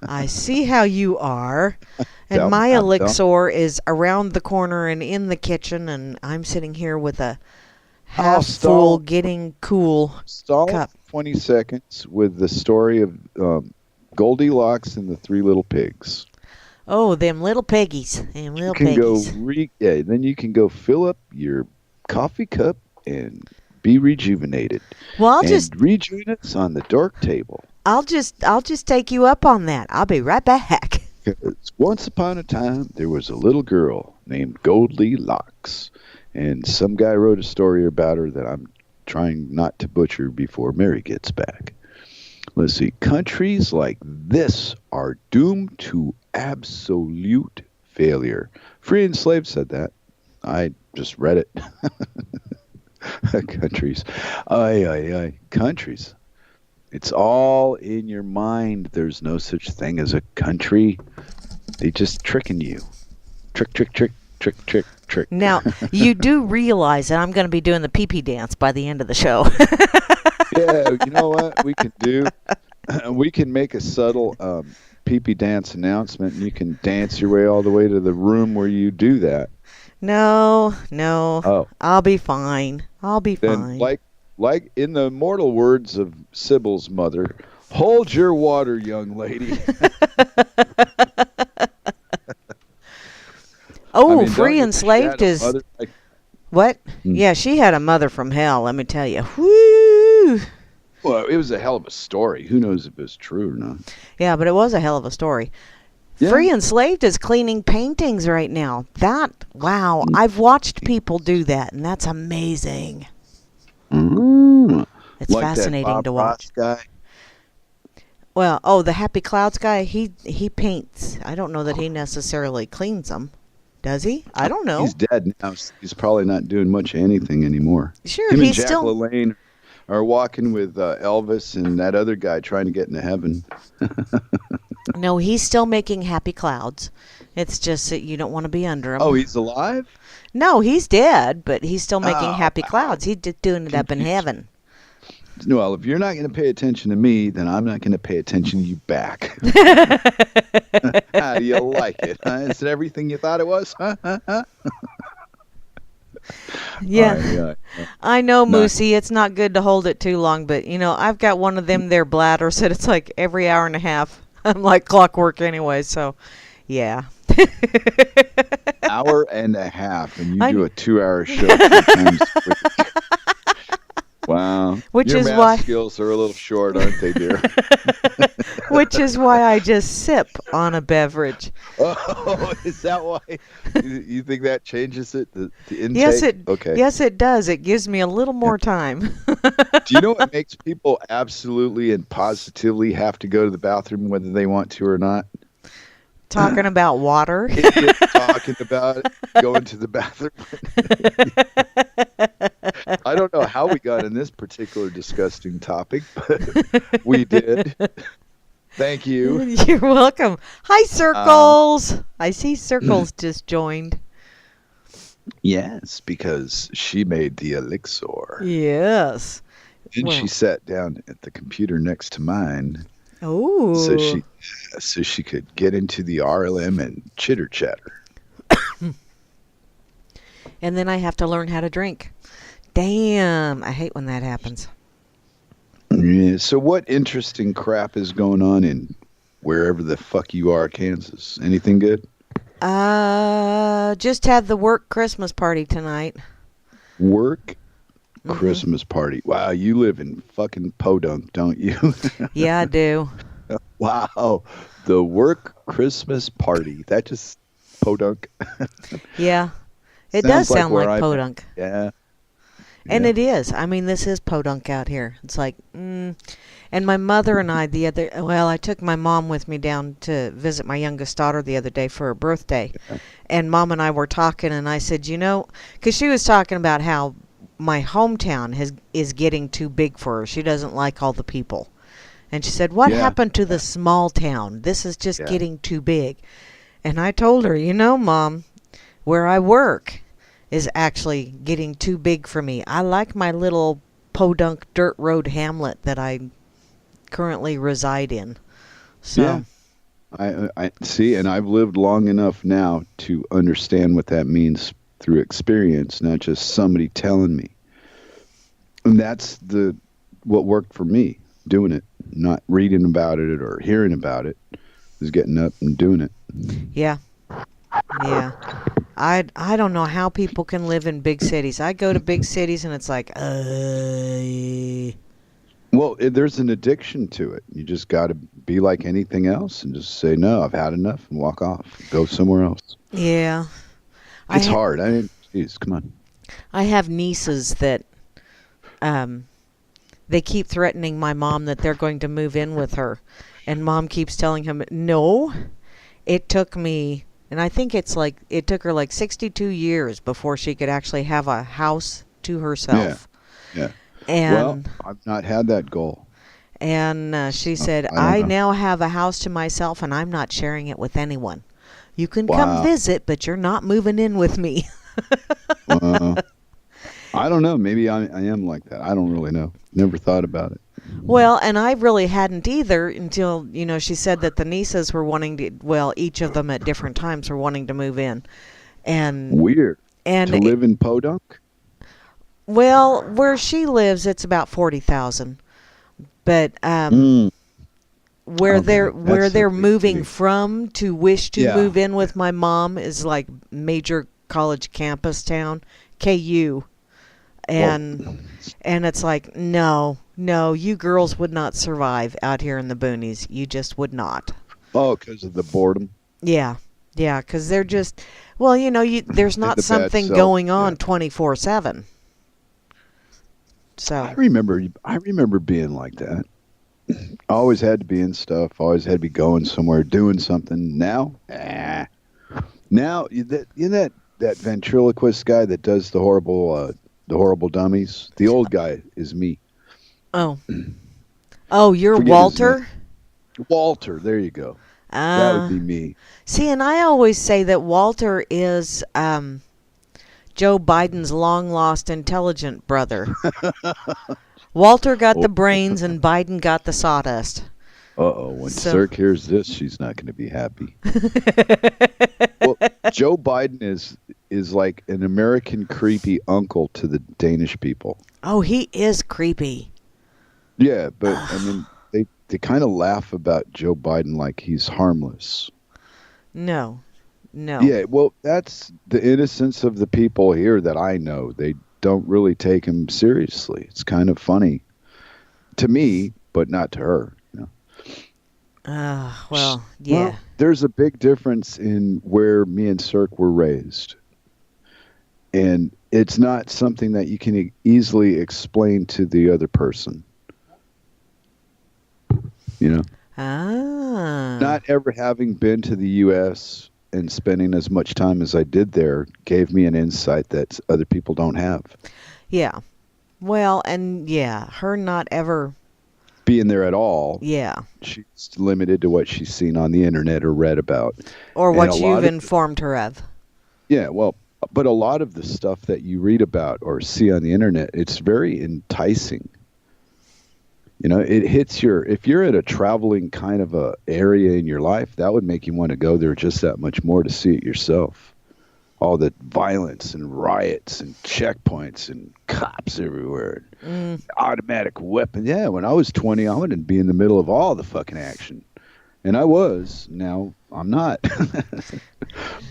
I see how you are. And my elixir is around the corner and in the kitchen, and I'm sitting here with a half full, getting cool cup. 20 seconds with the story of Goldilocks and the Three Little Pigs. Oh, them little piggies. Then you can go fill up your coffee cup and be rejuvenated. Well, I'll just rejoin us on the Dork Table. I'll just take you up on that. I'll be right back. Once upon a time, there was a little girl named Goldilocks, and some guy wrote a story about her that I'm trying not to butcher before Mary gets back. Let's see. Countries like this are doomed to absolute failure. Free and Slave said that. I just read it. Countries. Ay, ay, ay. Countries. It's all in your mind. There's no such thing as a country. They just tricking you. Trick, trick, trick, trick, trick, trick. Now, you do realize that I'm going to be doing the pee-pee dance by the end of the show. Yeah, you know what we can do? We can make a subtle pee-pee dance announcement, and you can dance your way all the way to the room where you do that. No. Oh. I'll be fine. I'll be Then, fine. like in the immortal words of Sybil's mother, hold your water, young lady. Oh, I mean, Free Enslaved is... Like, What? Yeah, she had a mother from hell, let me tell you. Woo! well, it was a hell of a story. Who knows if it's true or not? Yeah, but it was a hell of a story. Yeah. Free Enslaved is cleaning paintings right now. Wow, I've watched people do that, and that's amazing. It's Like fascinating that Bob to watch. Ross guy. Well, the Happy Clouds guy, he paints. I don't know that he necessarily cleans them. Does he? I don't know. He's dead now. He's probably not doing much of anything anymore. Sure, Him and he's Jack still... LaLanne are walking with Elvis and that other guy trying to get into heaven. No, he's still making Happy Clouds. It's just that you don't want to be under him. Oh, he's alive? No, he's dead, but he's still making Happy wow. Clouds. He's just doing it up in heaven. Well, if you're not going to pay attention to me, then I'm not going to pay attention to you back. How do you like it? Huh? Is it everything you thought it was? Huh? Yeah. I know, Moosey, it's not good to hold it too long, but, I've got one of them there bladders that it's like every hour and a half. I'm like clockwork anyway, so, yeah. Hour and a half, and you do a 2-hour show 2 times a week. Wow. Your math skills are a little short, aren't they, dear? Which is why I just sip on a beverage. Oh, is that why? You think that changes it, the intake? Yes, it does. It gives me a little more time. Do you know what makes people absolutely and positively have to go to the bathroom whether they want to or not? Talking about water. Talking about it, going to the bathroom. I don't know how we got in this particular disgusting topic, but we did. Thank you. You're welcome. Hi, Circles. I see Circles just joined. Yes, because she made the elixir. Yes. And she sat down at the computer next to mine. Oh. So she could get into the RLM and chitter chatter. And then I have to learn how to drink. Damn, I hate when that happens. Yeah. So what interesting crap is going on in wherever the fuck you are, Kansas? Anything good? Just had the work Christmas party tonight. Work Christmas party. Wow, you live in fucking Podunk, don't you? Yeah, I do. Wow. The work Christmas party. That just Podunk. Yeah. It does sound like Podunk. Yeah. And it is. I mean, this is Podunk out here. It's like, And my mother and I I took my mom with me down to visit my youngest daughter the other day for her birthday. Yeah. And Mom and I were talking, and I said, because she was talking about how my hometown is getting too big for her. She doesn't like all the people. And she said, what happened to the small town? This is just getting too big. And I told her, Mom, where I work is actually getting too big for me. I like my little Podunk dirt road hamlet that I currently reside in. So. Yeah. I see, and I've lived long enough now to understand what that means through experience, not just somebody telling me. And that's what worked for me, doing it, not reading about it or hearing about it, is getting up and doing it. Yeah. Yeah. I don't know how people can live in big cities. I go to big cities and it's like, Well, there's an addiction to it. You just got to be like anything else and just say, no, I've had enough and walk off. Go somewhere else. Yeah. It's hard. I mean, geez, come on. I have nieces that they keep threatening my mom that they're going to move in with her. And Mom keeps telling him, no, it took me And I think it's like it took her like 62 years before she could actually have a house to Yeah. herself. Yeah. Well, And I've not had that goal. she So said, I don't "I know. now have a house to myself, and I'm not sharing it with anyone. You can come Wow. visit, but you're not moving in with me." Uh, I don't know. Maybe I am like that. I don't really know. Never thought about it. Well, and I really hadn't either until, she said that the nieces were wanting to, well, each of them at different times were wanting to move in. And, Weird. and To live in Podunk? well, where she lives, it's about 40,000. But, Mm, where okay. That's a they're big moving city. from to wish to Yeah. move in with my mom is like major college campus town, KU. Well, And it's like, no, you girls would not survive out here in the boonies. You just would not. oh, because of the boredom Yeah, yeah, because they're just, well, there's and not the bad something self. going Yeah. on 24/7. I So, remember. I remember being like that. I always had to be in stuff. Always had to be going somewhere, doing something. Now, now that ventriloquist guy that does the horrible dummies. The old guy is me. oh, oh, you're Forget his name. Walter? Walter. There you go. That would Uh, be me. See, and I always say that Walter is Joe Biden's long lost intelligent brother. Walter got Oh, the brains and Biden got the sawdust. uh-oh. When So, Cirque hears this, she's not going to be happy. Well, Joe Biden is like an American creepy uncle to the Danish people. oh, he is creepy. Yeah, but I mean, they kind of laugh about Joe Biden like he's harmless. No, no. Yeah, well, that's the innocence of the people here that I know. They don't really take him seriously. It's kind of funny to me, but not to her. You know? Well, Well, yeah. there's a big difference in where me and Cirque were raised. And it's not something that you can easily explain to the other person. You know, Ah. not ever having been to the U.S. and spending as much time as I did there gave me an insight that other people don't have. Yeah. Well, and yeah, her not ever. Being there at all, Yeah. she's limited to what she's seen on the internet or read about. Or And what a you've lot of informed her of. yeah, well, but a lot of the stuff that you read about or see on the internet, it's very enticing. You know, it hits if you're at a traveling kind of a area in your life, that would make you want to go there just that much more to see it yourself. All the violence and riots and checkpoints and cops everywhere, and automatic weapons. Yeah, when I was 20, I wanted to be in the middle of all the fucking action. And I was. Now I'm not.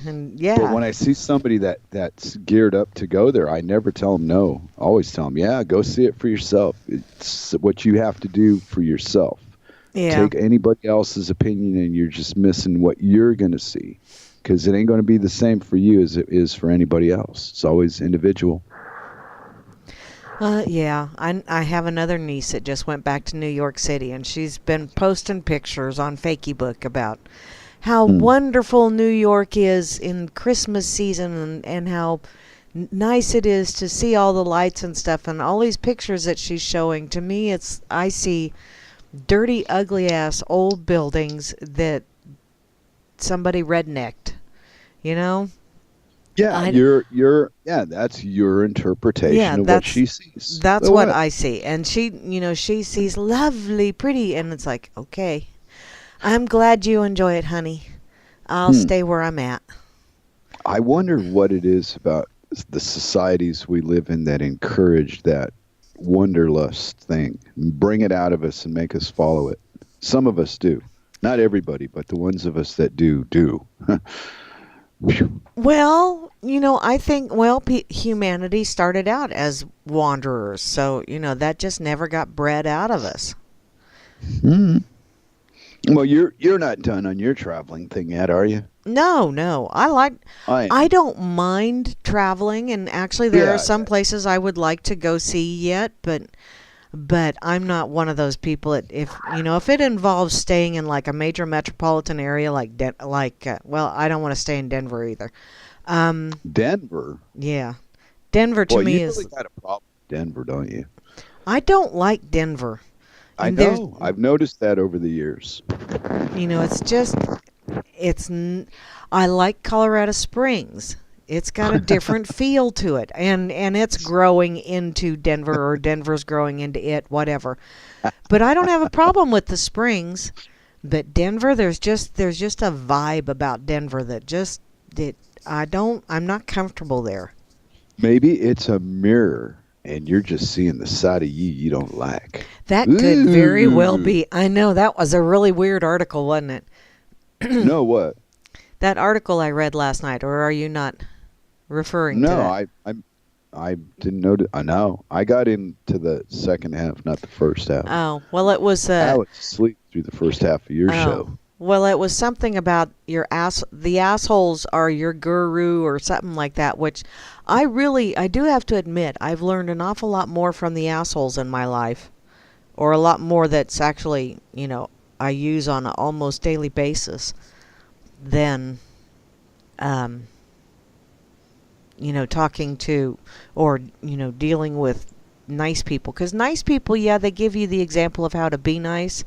And But yeah. when I see somebody that's geared up to go there, I never tell them no. I always tell them, yeah, go see it for yourself. It's what you have to do for yourself. Yeah. Take anybody else's opinion and you're just missing what you're going to see, because it ain't going to be the same for you as it is for anybody else. It's always individual. Yeah. I have another niece that just went back to New York City, and she's been posting pictures on Fakeybook about how wonderful New York is in Christmas season, and how nice it is to see all the lights and stuff, and all these pictures that she's showing. To me, I see dirty, ugly ass old buildings that somebody rednecked, you know? Yeah, that's your interpretation Yeah, of what she sees. that's So what what? I see. And she sees lovely, pretty, and it's like, okay, I'm glad you enjoy it, honey. I'll stay where I'm at. I wonder what it is about the societies we live in that encourage that wanderlust thing, bring it out of us and make us follow it. Some of us do. Not everybody, but the ones of us that do. Well, I think, humanity started out as wanderers, so, that just never got bred out of us. Well, you're not done on your traveling thing yet, are you? No. I don't mind traveling, and actually there Yeah, are some places I would like to go see yet, but But I'm not one of those people that if it involves staying in like a major metropolitan area well, I don't want to stay in Denver either. Um, Denver. yeah. Denver to Well, me you really is got a problem with Denver, don't you? I don't like Denver. I And there's know. I've noticed that over the years. it's just it's n- I like Colorado Springs. It's got a different feel to it, and it's growing into Denver, or Denver's growing into it, whatever. But I don't have a problem with the Springs. But Denver, there's just a vibe about Denver that I'm not comfortable there. Maybe it's a mirror, and you're just seeing the side of you don't like. That could very well Ooh. be. I know that was a really weird article, wasn't it? No, what? That article I read last night, or are you not referring to No, that? I didn't know. I know. I got into the second half, not the first half. Oh, well, it was I was asleep through the first half of your oh, show. well, it was something about the assholes are your guru or something like that, which I do have to admit, I've learned an awful lot more from the assholes in my life, or a lot more that's actually, I use on an almost daily basis than, um, talking to or, dealing with nice people. Because nice people, yeah, they give you the example of how to be nice,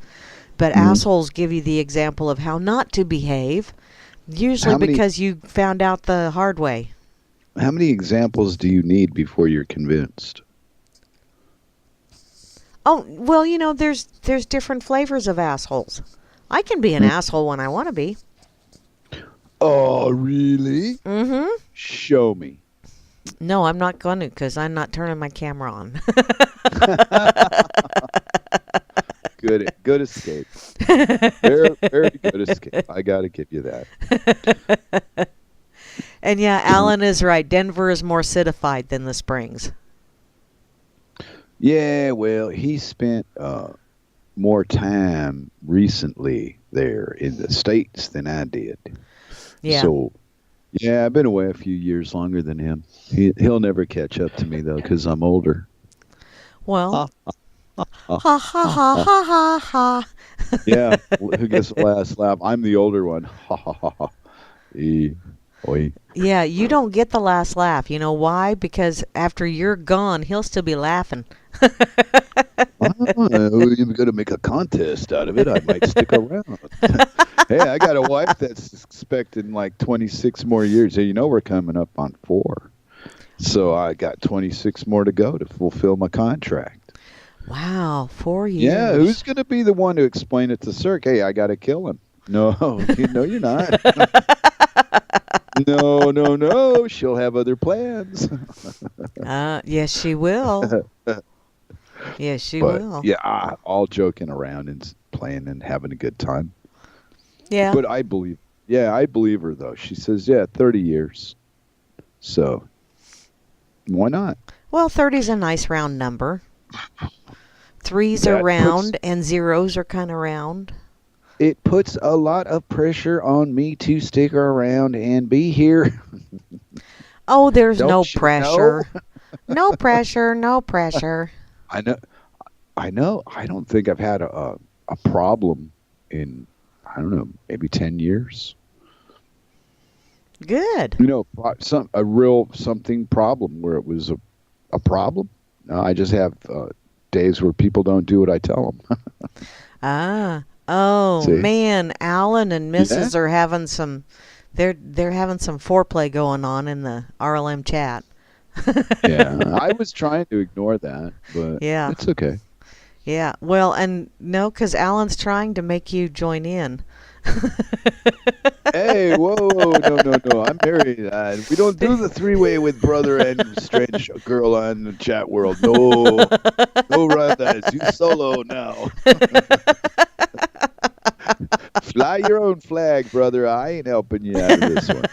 but Mhm. assholes give you the example of how not to behave, usually How many because you found out the hard way. how many examples do you need before you're convinced? Oh, well, there's different flavors of assholes. I can be an Hmm. asshole when I want to be. Oh, really? Mm-hmm. Show me. No, I'm not going to because I'm not turning my camera on. Good escape. Very, very good escape. I got to give you that. And yeah, Alan is right. Denver is more citified than the Springs. Yeah, well, he spent more time recently there in the States than I did. Yeah. So, yeah, I've been away a few years longer than him. He'll never catch up to me, though, because I'm older. Well, Ha, ha, ha, ha ha ha, ha ha. ha ha ha. Yeah, who gets the last laugh? I'm the older one. Ha, ha, ha, ha. E, oi. Yeah, you don't get the last laugh. You know why? Because after you're gone, he'll still be laughing. You're going to make a contest out of it. I might stick around. Hey, I got a wife that's expecting like 26 more years. Hey, we're coming up on 4. So I got 26 more to go to fulfill my contract. Wow, 4 years. Yeah, who's going to be the one to explain it to Cirque? Hey, I got to kill him. No, you're not. No, no, no. She'll have other plans. Yes, she will. Yes, she But will. yeah, all joking around and playing and having a good time. Yeah. But I believe her though. She says, yeah, 30 years. So why not? Well, 30's a nice round number. Threes are That puts round and zeros are kind of round. it puts a lot of pressure on me to stick around and be here. Oh, there's no Don't you know? pressure. No pressure, no pressure. I know. I know. I don't think I've had a problem in, I don't know, maybe 10 years. Good. A real something problem where it was a problem. No, I just have days where people don't do what I tell them. Ah. Oh, See? man, Alan and Yeah. Mrs. are having some they're having some foreplay going on in the RLM chat. Yeah. I was trying to ignore that, but Yeah. it's okay. Yeah. Well, and no, 'cause Alan's trying to make you join in. Hey, whoa, no. I'm married. We don't do the 3-way with brother and strange girl on the chat world. No, no, Rhonda, you solo now. Fly your own flag, brother. I ain't helping you out of this one.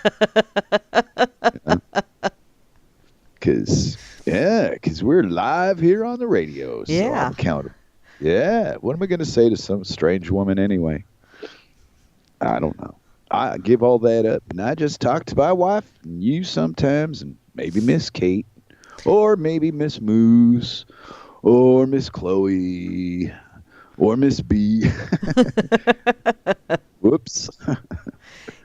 Because we're live here on the radio. So Yeah. I'm accountable. Yeah. What am I going to say to some strange woman anyway? I don't know. I give all that up, and I just talk to my wife and you sometimes, and maybe Miss Kate, or maybe Miss Moose, or Miss Chloe, or Miss B. Whoops.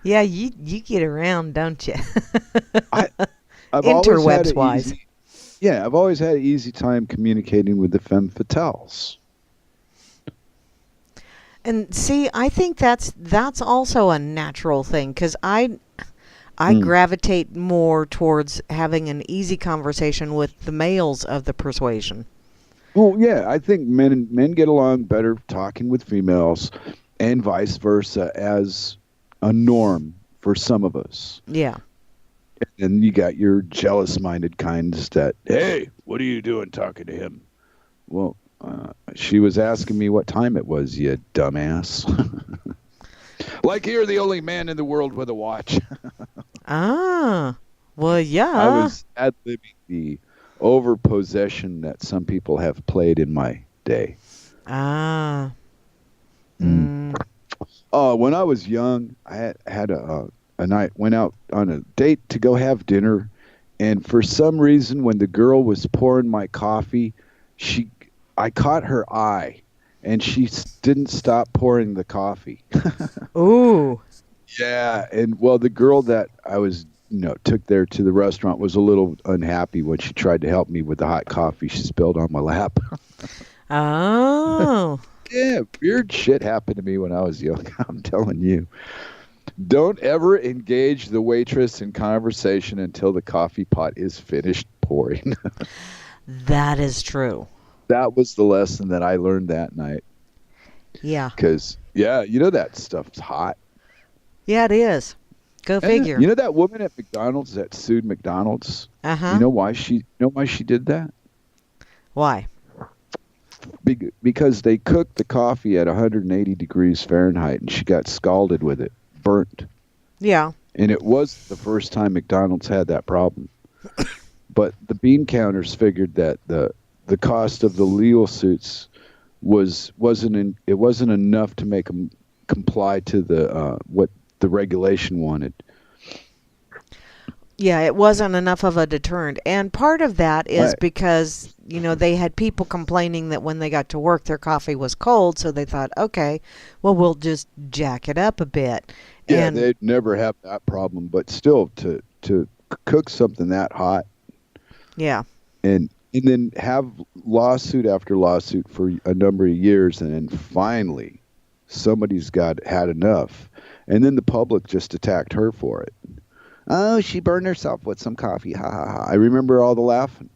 Yeah, you get around, don't you? I I've always had Interwebs an wise. easy yeah, I've always had an easy time communicating with the femme fatales. And see, I think that's also a natural thing because I Mm. gravitate more towards having an easy conversation with the males of the persuasion. Well, yeah, I think men get along better talking with females, and vice versa as a norm for some of us. Yeah. And you got your jealous-minded kinds that, hey, what are you doing talking to him? Well, she was asking me what time it was, you dumbass. Like you're the only man in the world with a watch. Ah. Well, I yeah. was ad-libbing the over-possession that some people have played in my day. Ah. Mm. Mm. When I was young, I had a night, went out on a date to go have dinner, and for some reason, when the girl was pouring my coffee, she, I caught her eye, and she didn't stop pouring the coffee. Ooh. Yeah, and well, the girl that I was, took there to the restaurant was a little unhappy when she tried to help me with the hot coffee she spilled on my lap. Oh. Yeah, weird shit happened to me when I was young. I'm telling you. Don't ever engage the waitress in conversation until the coffee pot is finished pouring. That is true. That was the lesson that I learned that night. Yeah. Because, yeah, that stuff's hot. Yeah, it is. Go And figure. that woman at McDonald's that sued McDonald's? You Uh-huh. know why she did that? Why? Because they cooked the coffee at 180 degrees Fahrenheit and she got scalded with it, burnt. Yeah. And it was the first time McDonald's had that problem. But the bean counters figured that the cost of the legal suits it wasn't enough to make them comply to the what the regulation wanted. Yeah, it wasn't enough of a deterrent. And part of that is Right. because, they had people complaining that when they got to work, their coffee was cold. So they thought, okay, well, we'll just jack it up a bit. Yeah, And they'd never have that problem, but still to cook something that hot yeah, and then have lawsuit after lawsuit for a number of years, and then finally somebody's had enough, and then the public just attacked her for it. Oh, she burned herself with some coffee. Ha ha ha. I remember all the laughing.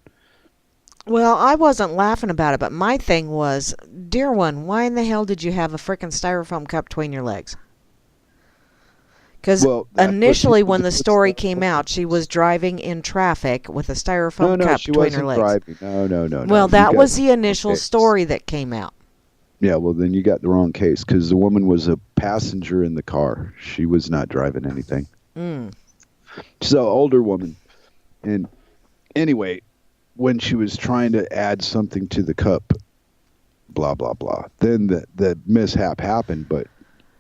well, I wasn't laughing about it, but my thing was, dear one, why in the hell did you have a frickin' styrofoam cup between your legs? Because Well, that's what she initially, was when a the good story stuff. came out, she was driving in traffic with a No, styrofoam no, cup she between her wasn't legs. driving. No, no, no, no. Well, You that got was the initial okay. story that came out. Yeah, well, then you got the wrong case because the woman was a passenger in the car. She was not driving anything. Mm. So, older woman. And anyway, when she was trying to add something to the cup, blah, blah, blah, then the mishap happened, but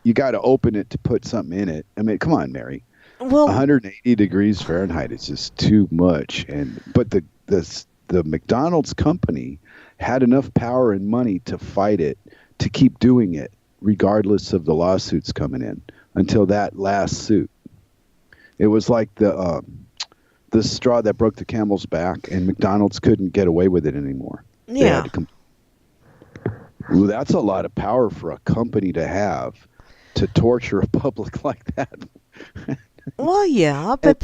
you got to open it to put something in it. I mean, come on, Mary. Well, 180 degrees Fahrenheit is just too much. But the McDonald's company had enough power and money to fight it, to keep doing it, regardless of the lawsuits coming in, until that last suit. It was like the straw that broke the camel's back, and McDonald's couldn't get away with it anymore. They yeah. had to Ooh, that's a lot of power for a company to have to torture a public like that. Well, yeah, And, but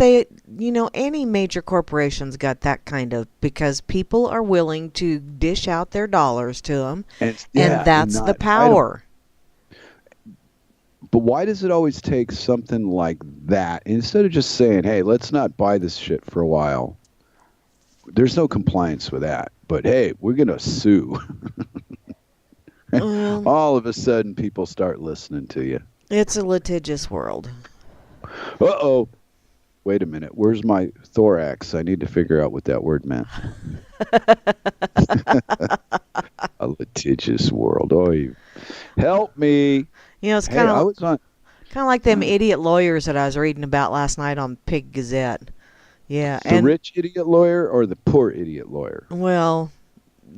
any major corporation's got that kind of, because people are willing to dish out their dollars to them, and and yeah, and that's the not fight 'em. power. But why does it always take something like that instead of just saying, "Hey, let's not buy this shit for a while"? There's no compliance with that. But hey, we're gonna sue. Well, All of a sudden, people start listening to you. it's a litigious world. Uh-oh. Wait a minute. Where's my thorax? I need to figure out what that word meant. A litigious world. Oh, you help me. It's Hey, I kind was on. of like them uh, idiot lawyers that I was reading about last night on Pig Gazette. Yeah, The and rich idiot lawyer or the poor idiot lawyer? well,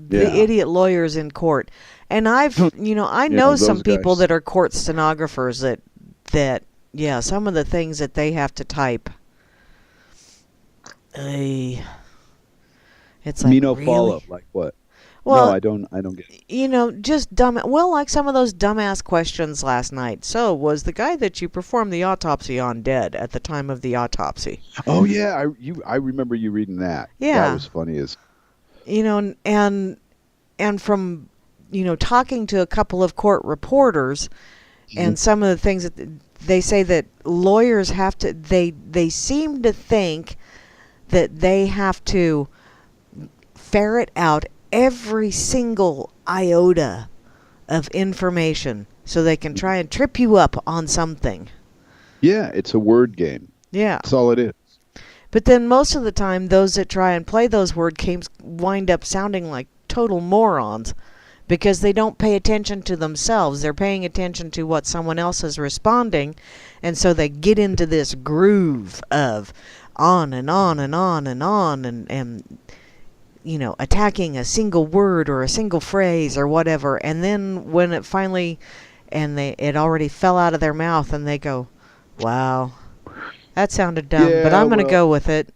the Yeah. idiot lawyers in court. And I know some Those people guys. that are court stenographers that yeah, some of the things that they have to type. eh, It's like, Me no really? follow. Like what? No, Well, I don't get it. just dumb. Well, like some of those dumbass questions last night. So, was the guy that you performed the autopsy on dead at the time of the autopsy? Oh yeah, I remember you reading that. That Yeah. was funny as You know, and from talking to a couple of court reporters and some of the things that they say that lawyers have to they seem to think that they have to ferret out every single iota of information so they can try and trip you up on something. yeah, it's a word game. Yeah. That's all it is. But then most of the time, those that try and play those word games wind up sounding like total morons because they don't pay attention to themselves. They're paying attention to what someone else is responding, and so they get into this groove of on and on and on and on and attacking a single word or a single phrase or whatever. And then when it finally, it already fell out of their mouth and they go, wow, that sounded dumb, but Yeah, I'm going to well, go with it.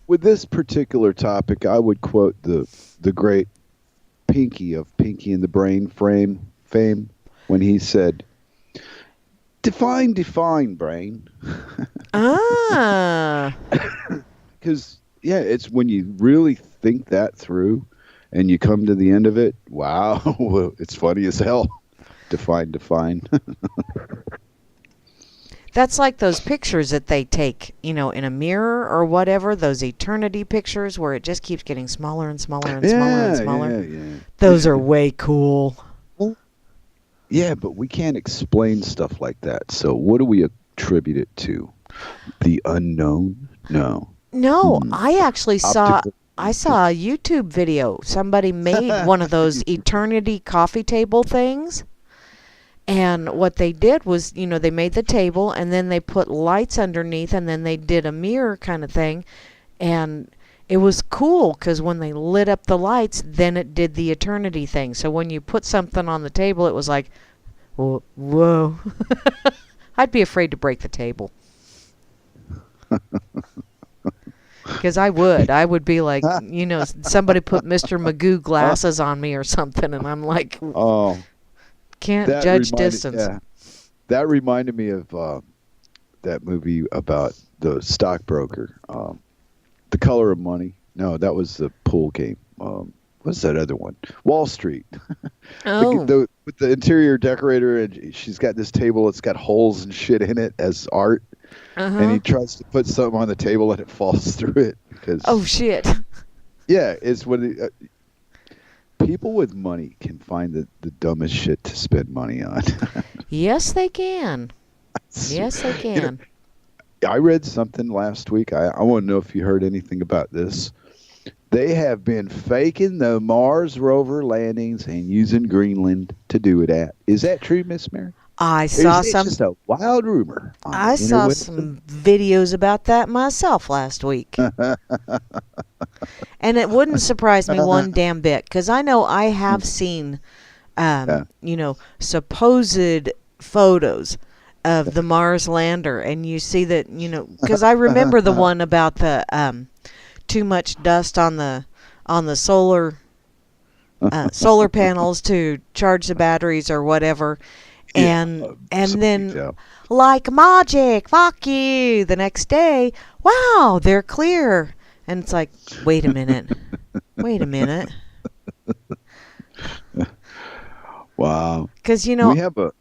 with this particular topic, I would quote the great Pinky of Pinky and the Brain fame when he said, define, brain." Ah. Because, yeah, it's when you really think that through and you come to the end of it, wow, it's funny as hell. Define. That's like those pictures that they take, in a mirror or whatever, those eternity pictures where it just keeps getting smaller and smaller and smaller and smaller. Yeah. Those are way cool. Well, yeah, but we can't explain stuff like that. So what do we attribute it to? The unknown? No. No, I actually saw Optical. I saw a YouTube video. Somebody made one of those eternity coffee table things. And what they did was, they made the table and then they put lights underneath and then they did a mirror kind of thing. And it was cool because when they lit up the lights, then it did the eternity thing. So when you put something on the table, it was like, whoa. I'd be afraid to break the table. Because I would be like, somebody put Mr. Magoo glasses on me or something, and I'm like, Oh, can't that judge reminded, distance. yeah, that reminded me of that movie about the stockbroker, The Color of Money. No, that was the pool game. What's that other one? Wall Street. Oh. With the interior decorator, and she's got this table. It's got holes and shit in it as art, and he tries to put something on the table and it falls through it because. Oh, shit. Yeah, it's when people with money can find the dumbest shit to spend money on. Yes, they can. Yes, they can. I read something last week. I want to know if you heard anything about this. They have been faking the Mars rover landings and using Greenland to do it at. Is that true, Miss Mary? It's just a wild rumor. I saw some videos about that myself last week. And it wouldn't surprise me one damn bit, because I know I have seen, supposed photos of the Mars lander, and you see that, because I remember the one about the too much dust on the solar panels to charge the batteries or whatever. And then, like magic, fuck you, the next day, wow, they're clear. And it's like, wait a minute. Wow. Because, we have a.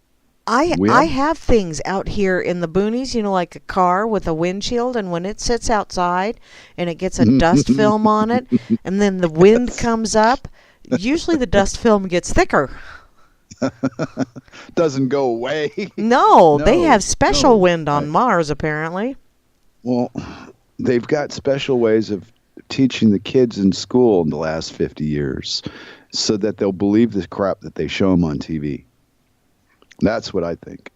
I have things out here in the boonies, like a car with a windshield, and when it sits outside and it gets a dust film on it, and then the wind comes up, usually the dust film gets thicker. Doesn't go away. No, they have special wind on Mars, apparently. Well, they've got special ways of teaching the kids in school in the last 50 years so that they'll believe the crap that they show them on TV. That's what I think.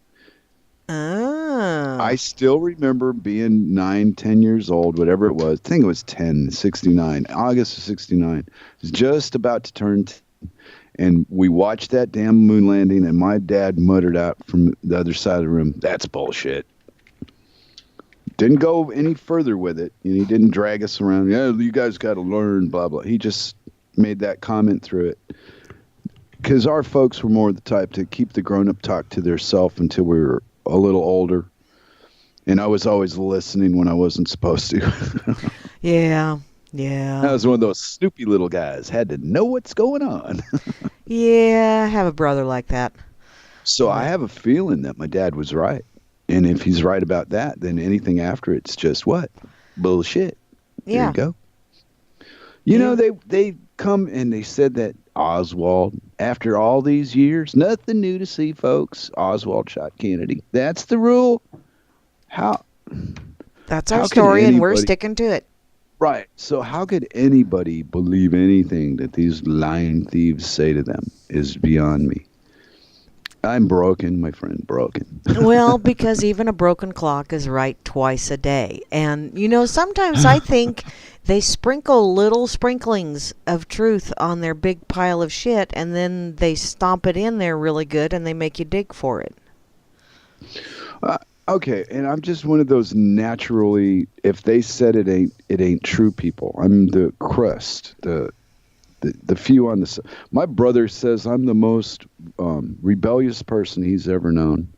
Ah. I still remember being 9, 10 years old, whatever it was. I think it was 10, 69, August of 69. It was just about to turn 10. And we watched that damn moon landing, and my dad muttered out from the other side of the room, "That's bullshit." Didn't go any further with it. He didn't drag us around. Yeah, you guys got to learn, blah, blah. He just made that comment through it. Because our folks were more the type to keep the grown-up talk to their self until we were a little older. And I was always listening when I wasn't supposed to. Yeah. I was one of those snoopy little guys. Had to know what's going on. Yeah, I have a brother like that. So I have a feeling that my dad was right. And if he's right about that, then anything after it's just what? Bullshit. There Yeah. you go. You know, they come and they said that Oswald, after all these years, nothing new to see, folks. Oswald shot Kennedy. That's the rule. That's how our could story, and we're anybody- sticking to it. Right. So how could anybody believe anything that these lying thieves say to them is beyond me. I'm broken, my friend, broken. Well, because even a broken clock is right twice a day. And, sometimes I think they sprinkle little sprinklings of truth on their big pile of shit, and then they stomp it in there really good, and they make you dig for it. Okay, and I'm just one of those naturally, if they said it ain't true people. I'm the crust, the few on the. My brother says I'm the most rebellious person he's ever known.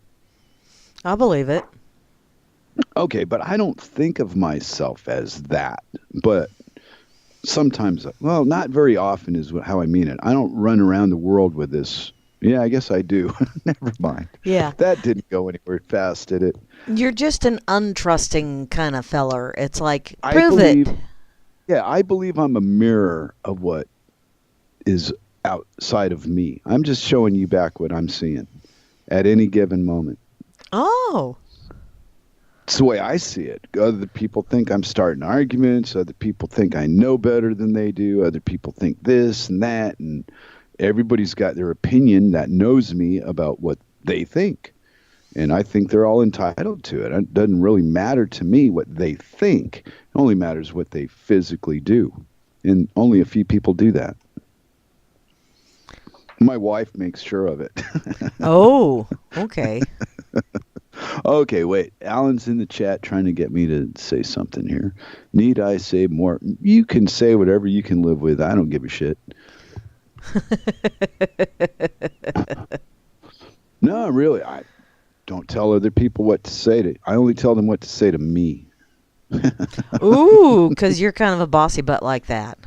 I believe it. Okay, but I don't think of myself as that. But sometimes, well, not very often is how I mean it. I don't run around the world with this. Yeah, I guess I do. Never mind. Yeah. That didn't go anywhere fast, did it? You're just an untrusting kind of feller. It's like, prove it. Yeah, I believe I'm a mirror of what is outside of me. I'm just showing you back what I'm seeing at any given moment. Oh. It's the way I see it. Other people think I'm starting arguments. Other people think I know better than they do. Other people think this and that. And everybody's got their opinion that knows me about what they think. And I think they're all entitled to it. It doesn't really matter to me what they think. It only matters what they physically do. And only a few people do that. My wife makes sure of it. Oh, okay. Okay, wait. Alan's in the chat trying to get me to say something here. Need I say more? You can say whatever you can live with. I don't give a shit. No, really. I don't tell other people what to say. I only tell them what to say to me. Ooh, because you're kind of a bossy butt like that.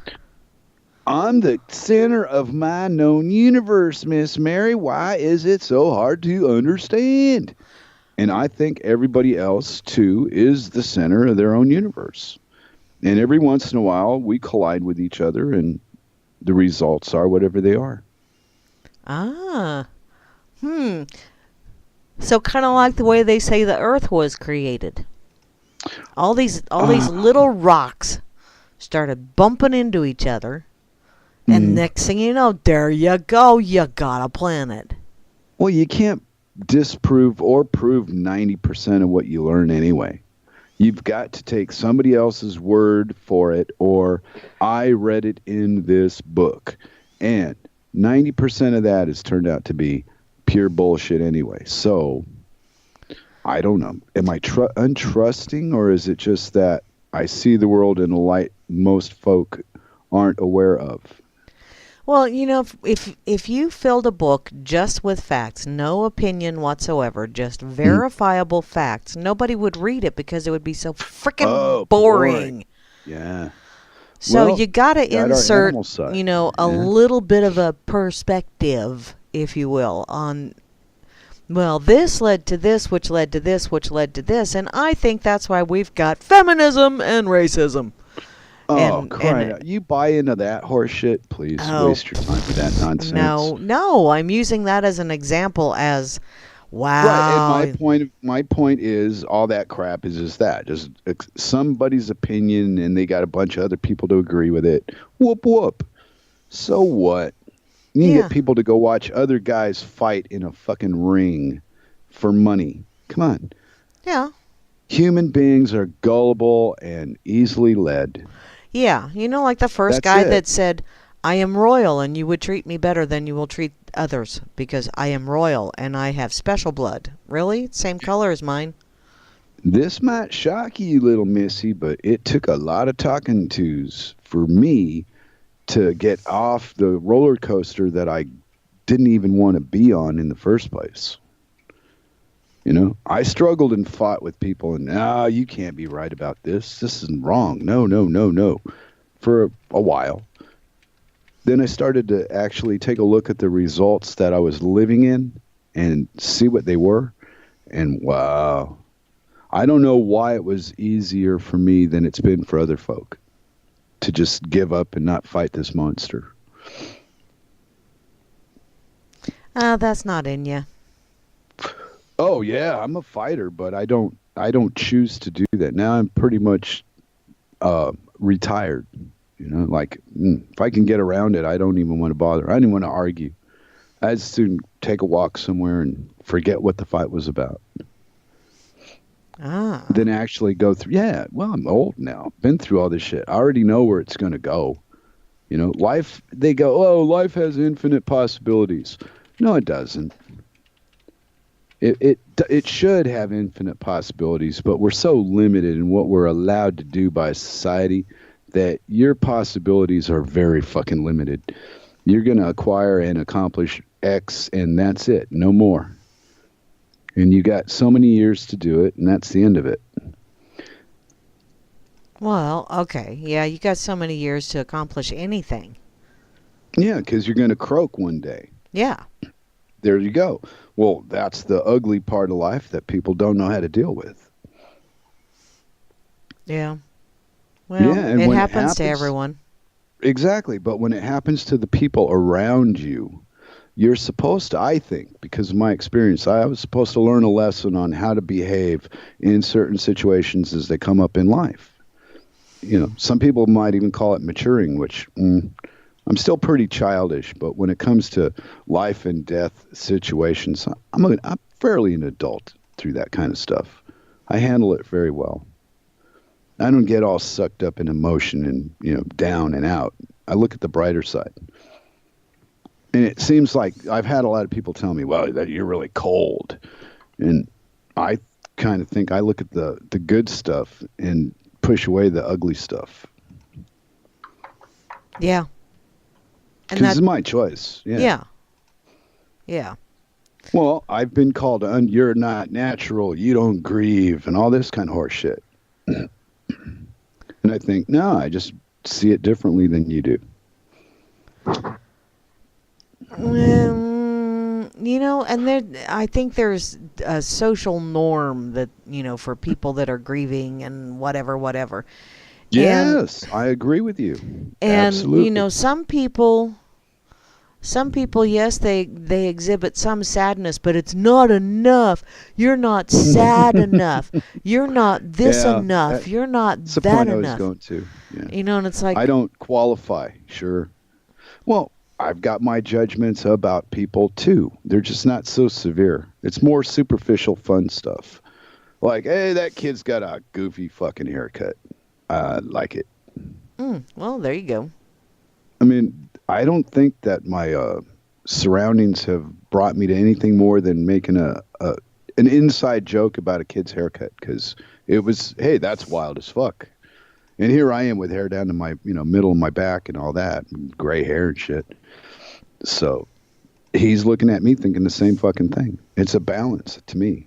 I'm the center of my known universe, Miss Mary. Why is it so hard to understand? And I think everybody else, too, is the center of their own universe. And every once in a while, we collide with each other, and the results are whatever they are. Ah. So kind of like the way they say the Earth was created. All these little rocks started bumping into each other. And next thing you know, there you go, you got a planet. Well, you can't disprove or prove 90% of what you learn anyway. You've got to take somebody else's word for it, or I read it in this book. And 90% of that has turned out to be pure bullshit anyway. So, I don't know. Am I untrusting, or is it just that I see the world in a light most folk aren't aware of? Well, if you filled a book just with facts, no opinion whatsoever, just verifiable facts, nobody would read it because it would be so freaking boring. Yeah. So Well, you got to insert, side. a little bit of a perspective, if you will, on, well, this led to this, which led to this, which led to this, and I think that's why we've got feminism and racism. Oh, crying out. You buy into that horse shit? Please waste your time with that nonsense. No, I'm using that as an example as, wow. Right, and my point is all that crap is just that. Just somebody's opinion, and they got a bunch of other people to agree with it. Whoop, whoop. So what? You can get people to go watch other guys fight in a fucking ring for money. Come on. Yeah. Human beings are gullible and easily led. Yeah. Like the first That's guy it. that said, I am royal and you would treat me better than you will treat others because I am royal and I have special blood. Really? Same color as mine? This might shock you, little missy, but it took a lot of talking tos for me to get off the roller coaster that I didn't even want to be on in the first place. I struggled and fought with people, and you can't be right about this. This is wrong. No, no, no, no. For a while. Then I started to actually take a look at the results that I was living in and see what they were. And wow, I don't know why it was easier for me than it's been for other folk to just give up and not fight this monster. That's not in you. Oh yeah, I'm a fighter, but I don't choose to do that. Now I'm pretty much retired. Like if I can get around it, I don't even want to bother. I don't even want to argue. I just soon take a walk somewhere and forget what the fight was about. Ah. Then actually go through. Yeah, well, I'm old now. Been through all this shit. I already know where it's going to go. Life. They go, oh, life has infinite possibilities. No, it doesn't. It should have infinite possibilities, but we're so limited in what we're allowed to do by society that your possibilities are very fucking limited. You're going to acquire and accomplish X, and that's it. No more. And you got so many years to do it, and that's the end of it. Well, okay. Yeah, you got so many years to accomplish anything. Yeah, because you're going to croak one day. Yeah. There you go. Well, that's the ugly part of life that people don't know how to deal with. Yeah. Well, Yeah, and it when happens to everyone. exactly, but when it happens to the people around you, you're supposed to, I think, because of my experience, I was supposed to learn a lesson on how to behave in certain situations as they come up in life. Some people might even call it maturing, which I'm still pretty childish, but when it comes to life and death situations, I'm fairly an adult through that kind of stuff. I handle it very well. I don't get all sucked up in emotion and, down and out. I look at the brighter side. And it seems like I've had a lot of people tell me, well, that you're really cold. And I kind of think I look at the good stuff and push away the ugly stuff. Yeah. And Because it's my choice. Yeah. Yeah. Yeah. Well, I've been called, you're not natural, you don't grieve, and all this kind of horse shit. And I think, no, I just see it differently than you do. And I think there's a social norm that, for people that are grieving and whatever, whatever. Yes, I agree with you. And, Absolutely. some people, yes, they exhibit some sadness, but it's not enough. You're not sad enough. You're not this enough. You're not That's the that point I was enough. going to. Yeah. And it's like, I don't qualify, sure. Well, I've got my judgments about people too. They're just not so severe. It's more superficial, fun stuff. Like, hey, that kid's got a goofy fucking haircut. I like it. well, there you go. I mean, I don't think that my surroundings have brought me to anything more than making an inside joke about a kid's haircut, because it was, hey, that's wild as fuck. And here I am with hair down to my, middle of my back and all that, and gray hair and shit. So he's looking at me thinking the same fucking thing. It's a balance to me.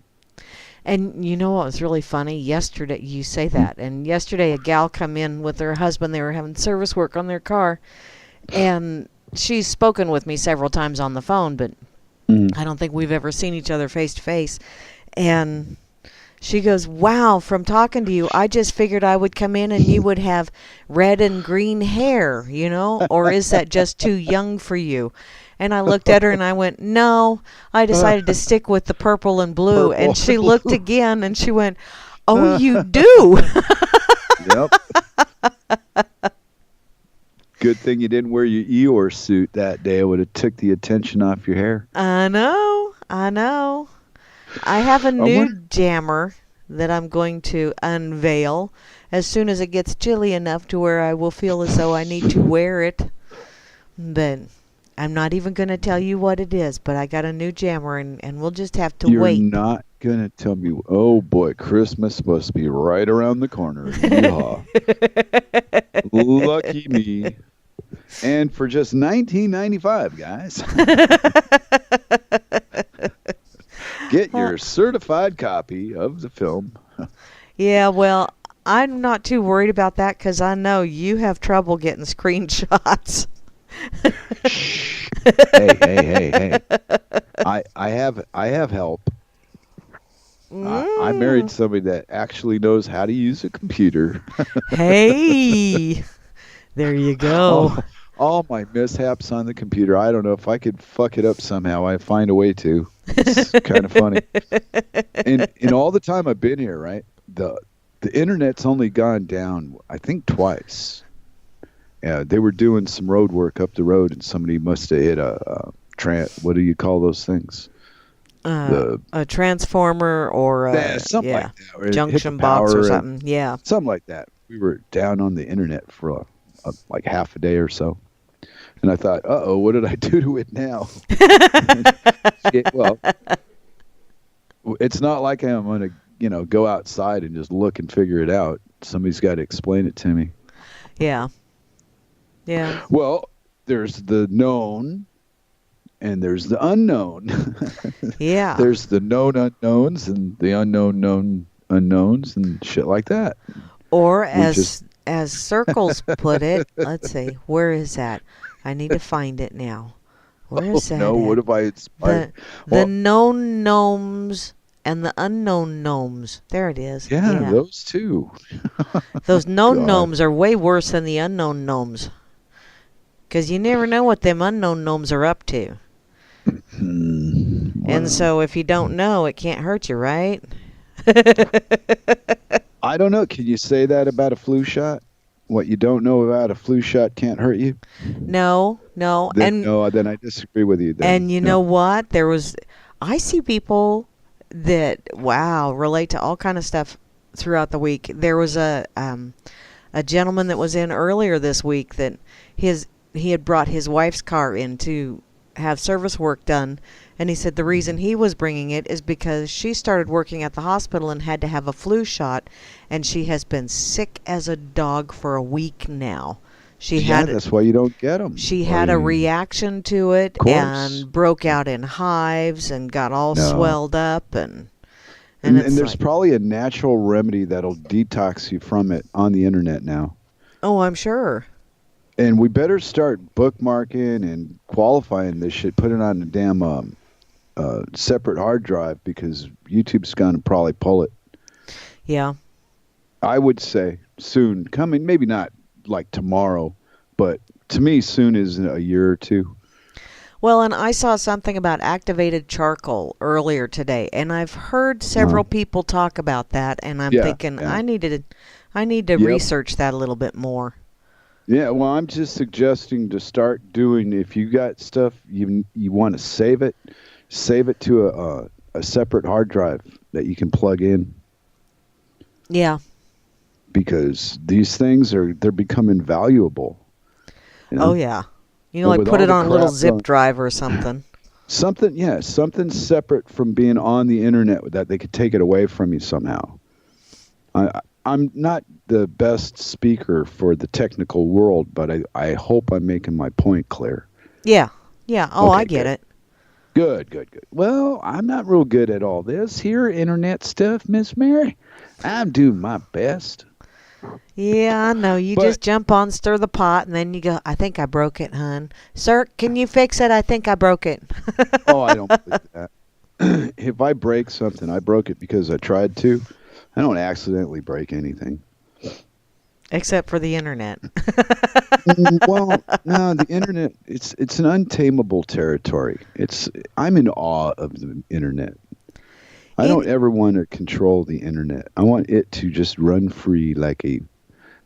And you know what was really funny? Yesterday, you say that, and yesterday a gal come in with her husband. They were having service work on their car, and she's spoken with me several times on the phone, but I don't think we've ever seen each other face to face. And she goes, wow, from talking to you, I just figured I would come in and you would have red and green hair, or is that just too young for you? And I looked at her and I went, no, I decided to stick with the purple and blue. Purple. And she looked again and she went, oh, you do? Yep. Good thing you didn't wear your Eeyore suit that day. It would have took the attention off your hair. I know. I have a new jammer that I'm going to unveil as soon as it gets chilly enough to where I will feel as though I need to wear it. But I'm not even going to tell you what it is, but I got a new jammer, and we'll just have to You're wait. not gonna tell me, oh boy, Christmas must be right around the corner. Yeehaw. Lucky me. And for just $19.95, guys, get your certified copy of the film. Yeah, well, I'm not too worried about that because I know you have trouble getting screenshots. Shh. Hey. I have help. I married Mm. somebody that actually knows how to use a computer. Hey, there you all, go. all my mishaps on the computer. I don't know if I could fuck it up somehow. I find a way to. It's kind of funny. And in all the time I've been here, right? The internet's only gone down, I think, twice. Yeah, they were doing some road work up the road, and somebody must have hit what do you call those things? A transformer or Something like that. Or it hit the junction box or power, something. Yeah. something like that. We were down on the internet for like half a day or so, and I thought, "Uh-oh, what did I do to it now?" Well, it's not like I'm gonna, go outside and just look and figure it out. Somebody's got to explain it to me. Yeah. Yeah. Well, there's the known and there's the unknown. Yeah. There's the known unknowns and the unknown known unknowns and shit like that. Or We just as Circles put it, let's see, where is that? I need to find it now. Where is that no, at? what have I inspired? The Well, known gnomes and the unknown gnomes. There it is. yeah, those two. Those known God. gnomes are way worse than the unknown gnomes. 'Cause you never know what them unknown gnomes are up to. And Well, so if you don't know, it can't hurt you, right? I don't know. Can you say that about a flu shot? What you don't know about a flu shot can't hurt you? No. Then no, then I disagree with you. Then And you no. know what? I see people that, wow, relate to all kind of stuff throughout the week. There was a gentleman that was in earlier this week that he had brought his wife's car in to have service work done, and he said the reason he was bringing it is because she started working at the hospital and had to have a flu shot, and she has been sick as a dog for a week now. Yeah, that's why you don't get them. She had a reaction to it Of course. and broke out in hives and got all No. swelled up and And it's there's like, probably a natural remedy that'll detox you from it on the internet now. oh, I'm sure. And we better start bookmarking and qualifying this shit, put it on a damn separate hard drive because YouTube's going to probably pull it. Yeah. I would say soon coming, maybe not like tomorrow, but to me soon is a year or two. Well, and I saw something about activated charcoal earlier today, and I've heard several people talk about that, and I'm thinking yeah. I need to Yep. research that a little bit more. Yeah, well, I'm just suggesting to start doing, if you got stuff you want to save it to a separate hard drive that you can plug in, Yeah. because these things they're becoming valuable. You know? Oh yeah. You know, But like with put all it the on a little crap zip on- drive or something. Something separate from being on the internet that they could take it away from you somehow. I'm not the best speaker for the technical world, but I hope I'm making my point clear. Yeah. Yeah. Oh, Okay, I get good. it. Good. Well, I'm not real good at all this here internet stuff, Miss Mary. I'm doing my best. Yeah, I know. You But- just jump on, stir the pot, and then you go, I think I broke it, hon. Sir, can you fix it? I think I broke it. Oh, I don't believe that. If I break something, I broke it because I tried to. I don't accidentally break anything. Except for the internet. Well, no, the internet, it's an untamable territory. I'm in awe of the internet. I don't ever want to control the internet. I want it to just run free like a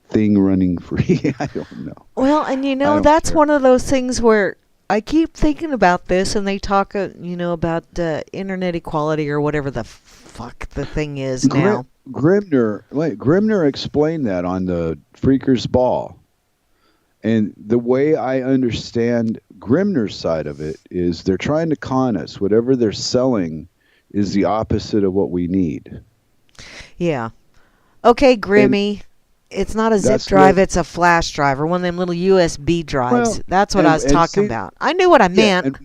thing running free. I don't know. Well, and you I know, don't that's care. one of those things where I keep thinking about this, and they talk, about internet equality or whatever the fuck the thing is now. Grimner explained that on the Freakers Ball. And the way I understand Grimner's side of it is they're trying to con us. Whatever they're selling is the opposite of what we need. Yeah. Okay, Grimmy. And it's not a zip that's drive, what, it's a flash drive, or one of them little USB drives. well, That's what I was and talking see, about. I knew what I yeah, meant.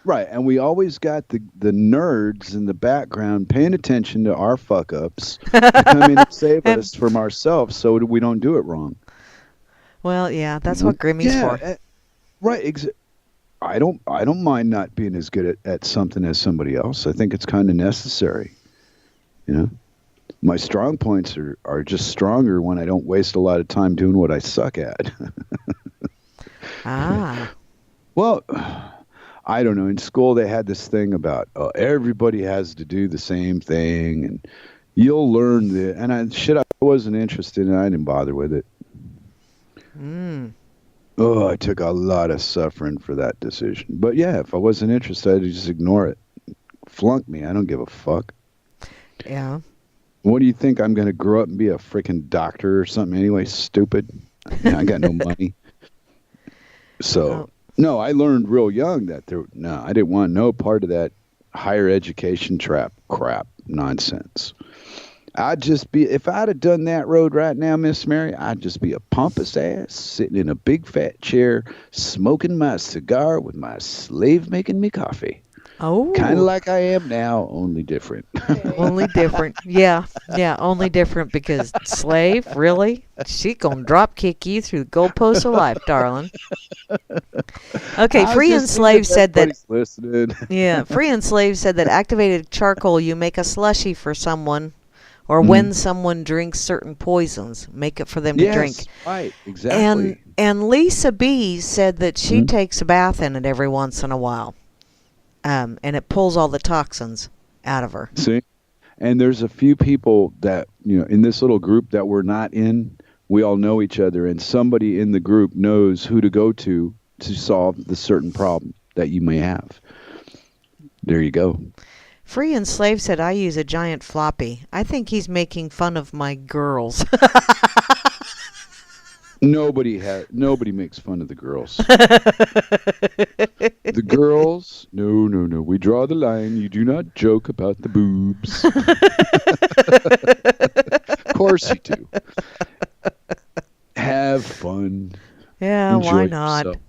right, and we always got the nerds in the background paying attention to our fuck ups to come in and save And, us from ourselves so we don't do it wrong. well, yeah, You that's know? what Grimmy's Yeah, for. right. I don't mind not being as good at something as somebody else. I think it's kind of necessary. You know, my strong points are just stronger when I don't waste a lot of time doing what I suck at. Ah. Well, I don't know. In school, they had this thing about everybody has to do the same thing, and you'll learn the. And I wasn't interested, and I didn't bother with it. Mm. Oh, I took a lot of suffering for that decision. But yeah, if I wasn't interested, I'd just ignore it. Flunk me. I don't give a fuck. Yeah. What do you think? I'm going to grow up and be a freaking doctor or something anyway? Stupid. I got no money. So, Oh. no, I learned real young that I didn't want no part of that higher education crap nonsense. If I'd have done that road right now, Miss Mary, I'd just be a pompous ass sitting in a big fat chair, smoking my cigar with my slave making me coffee. Kind of Oh. like I am now, only different. Only different. Yeah. Yeah, only different because slave, really? She gonna drop kick you through the goalposts of life, darling. Okay, I was Free and just thinking Slave said that. everybody's listening. Yeah, Free and Slave said that activated charcoal, you make a slushy for someone, or Mhm. when someone drinks certain poisons, make it for them to drink. Yes, right, And exactly. and Lisa B said that she Mhm. takes a bath in it every once in a while, and it pulls all the toxins out of her. See? And there's a few people that, in this little group that we're not in, we all know each other, and somebody in the group knows who to go to solve the certain problem that you may have. There you go. Free and Slave said I use a giant floppy. I think he's making fun of my girls. Nobody makes fun of the girls. The girls, no. We draw the line. You do not joke about the boobs. Of course you do. Have fun. Yeah, Enjoy why not? yourself.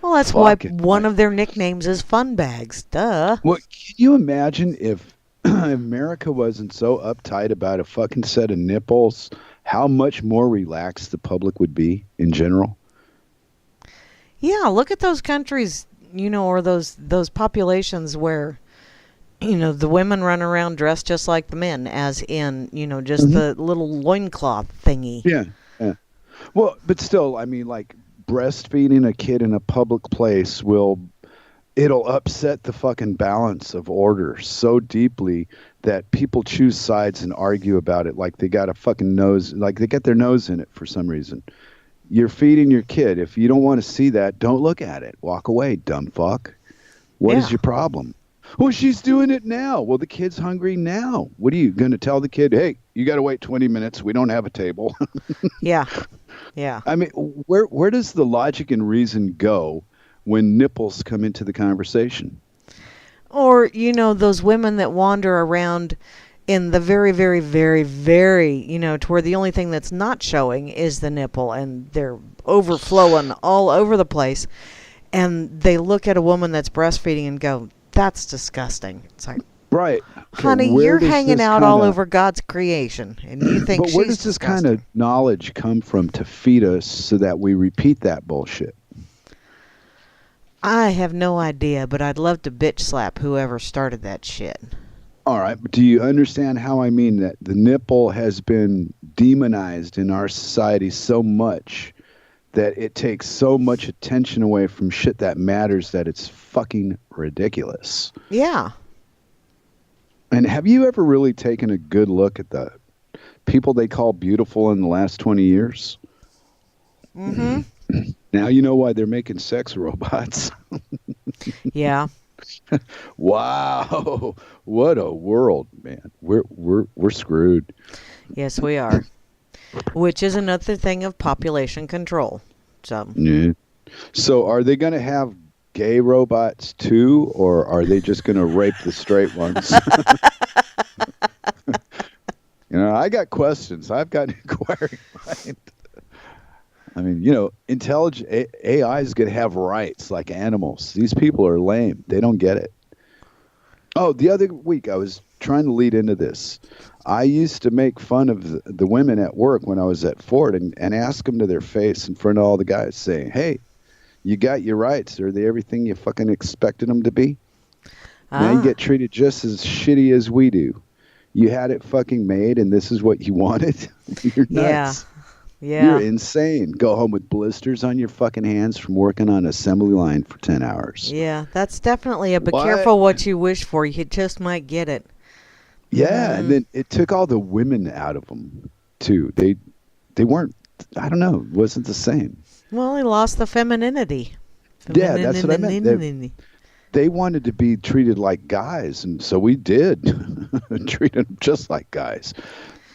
Well, that's why Fuck it. one of their nicknames is Fun Bags. Duh. Well, can you imagine if America wasn't so uptight about a fucking set of nipples, how much more relaxed the public would be in general? Yeah, look at those countries, or those populations where, the women run around dressed just like the men, as in, just Mhm. the little loincloth thingy. Yeah. Well, but still, I mean, like breastfeeding a kid in a public place it'll upset the fucking balance of order so deeply that people choose sides and argue about it like they got a fucking nose, like they get their nose in it for some reason. You're feeding your kid. If you don't want to see that, don't look at it. Walk away, dumb fuck. What is Yeah. your problem? Well, she's doing it now. Well, the kid's hungry now. What are you going to tell the kid? Hey, you got to wait 20 minutes. We don't have a table. Yeah. Yeah. I mean, where does the logic and reason go when nipples come into the conversation? Or, those women that wander around in the very, very, very, very, to where the only thing that's not showing is the nipple, and they're overflowing all over the place. And they look at a woman that's breastfeeding and go, that's disgusting. It's like, Right. Okay, honey, where you're does hanging this out all kinda- over God's creation, and you think But where she's does this disgusting. kind of knowledge come from to feed us so that we repeat that bullshit? I have no idea, but I'd love to bitch slap whoever started that shit. All right, but do you understand how I mean that the nipple has been demonized in our society so much that it takes so much attention away from shit that matters that it's fucking ridiculous? Yeah. And have you ever really taken a good look at the people they call beautiful in the last 20 years? Mm-hmm. Now you know why they're making sex robots. Yeah. Wow, what a world, man. We're screwed. Yes, we are. Which is another thing of population control. So, Yeah. So are they going to have gay robots too, or are they just going to rape the straight ones? I got questions. I've got an inquiring mind. I mean, intelligent AI is going to have rights like animals. These people are lame. They don't get it. Oh, the other week I was trying to lead into this. I used to make fun of the women at work when I was at Ford and ask them to their face in front of all the guys saying, hey, you got your rights. Are they everything you fucking expected them to be? Now you ah, get treated just as shitty as we do. You had it fucking made and this is what you wanted? You're yeah. nuts. You're Yeah. insane. Go home with blisters on your fucking hands from working on an assembly line for 10 hours. Yeah, that's definitely a be What? careful what you wish for. You just might get it. Yeah, and Mm-hmm. then it took all the women out of them too. They weren't. I don't know. It wasn't the same. Well, he lost the femininity. Yeah, that's what I meant. They, Femininity. they wanted to be treated like guys, and so we did. Treated them just like guys.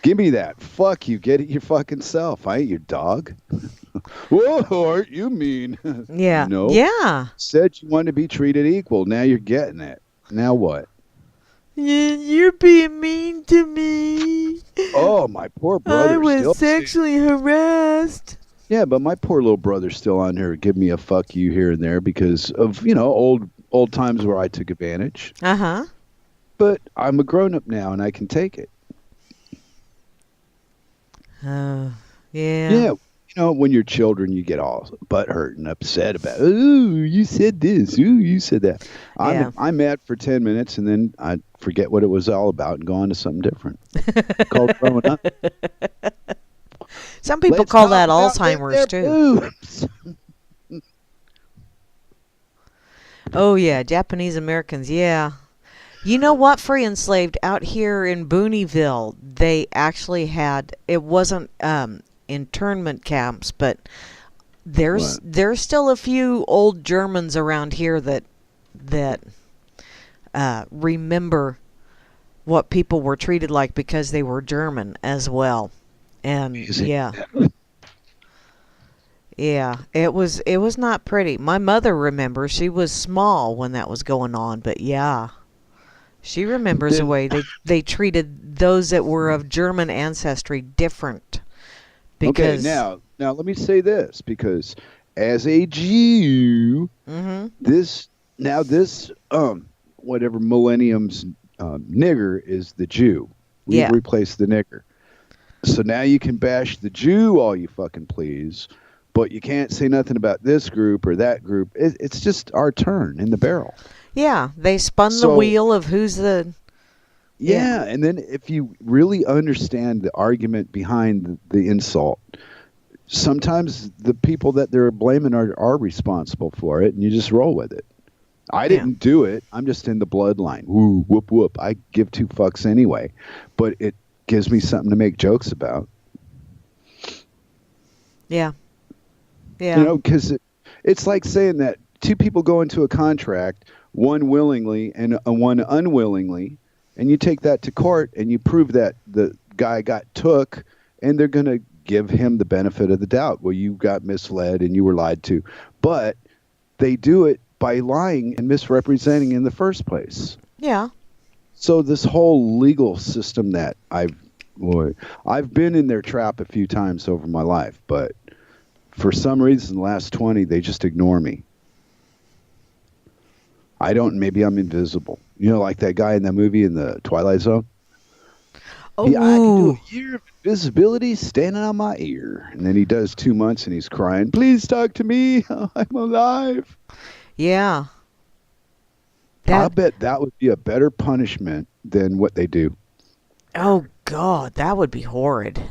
Give me that. Fuck you. Get it your fucking self. I ain't your dog. Whoa, aren't you mean? Yeah. No. Yeah. Said you wanted to be treated equal. Now you're getting it. Now what? You're being mean to me. Oh, my poor I brother was still. sexually harassed. Yeah, but my poor little brother's still on here. Give me a fuck you here and there because of old times where I took advantage. Uh-huh. But I'm a grown up now and I can take it. Oh, yeah. Yeah, when you're children, you get all butthurt and upset about. Ooh, you said this. Ooh, you said that. Yeah. I'm mad for 10 minutes and then I forget what it was all about and go on to something different. Called growing up. Some people Let's call talk that about Alzheimer's their too. boobs. Oh yeah, Japanese Americans, yeah. You know what, free enslaved out here in Booneyville, they actually had it wasn't internment camps, but there's What? there's still a few old Germans around here that remember what people were treated like because they were German as well. And Amazing. yeah. Yeah, it was not pretty. My mother remembers she was small when that was going on, but yeah. She remembers the Then way they treated those that were of German ancestry different Okay, because now let me say this because as a Jew, mhm. this whatever millennium's nigger is the Jew. We've Yeah. replaced the nigger. So now you can bash the Jew all you fucking please, but you can't say nothing about this group or that group. It's just our turn in the barrel. Yeah, they spun the So wheel of who's the yeah. yeah, and then if you really understand the argument behind the insult, sometimes the people that they're blaming are responsible for it, and you just roll with it. I Yeah. didn't do it. I'm just in the bloodline. Woo, whoop, whoop. I give two fucks anyway, but it gives me something to make jokes about. Yeah. Yeah. Because it's like saying that two people go into a contract, one willingly and one unwillingly, and you take that to court and you prove that the guy got took, and they're going to give him the benefit of the doubt. Well, you got misled and you were lied to. But they do it by lying and misrepresenting in the first place. Yeah. So this whole legal system that I've been in their trap a few times over my life, but for some reason, the last 20, they just ignore me. I don't, maybe I'm invisible. Like that guy in that movie in the Twilight Zone. I can do Oh. a year of invisibility standing on my ear. And then he does 2 months and he's crying, please talk to me. I'm alive. Yeah. I That bet that would be a better punishment than what they do. oh god, that would be horrid.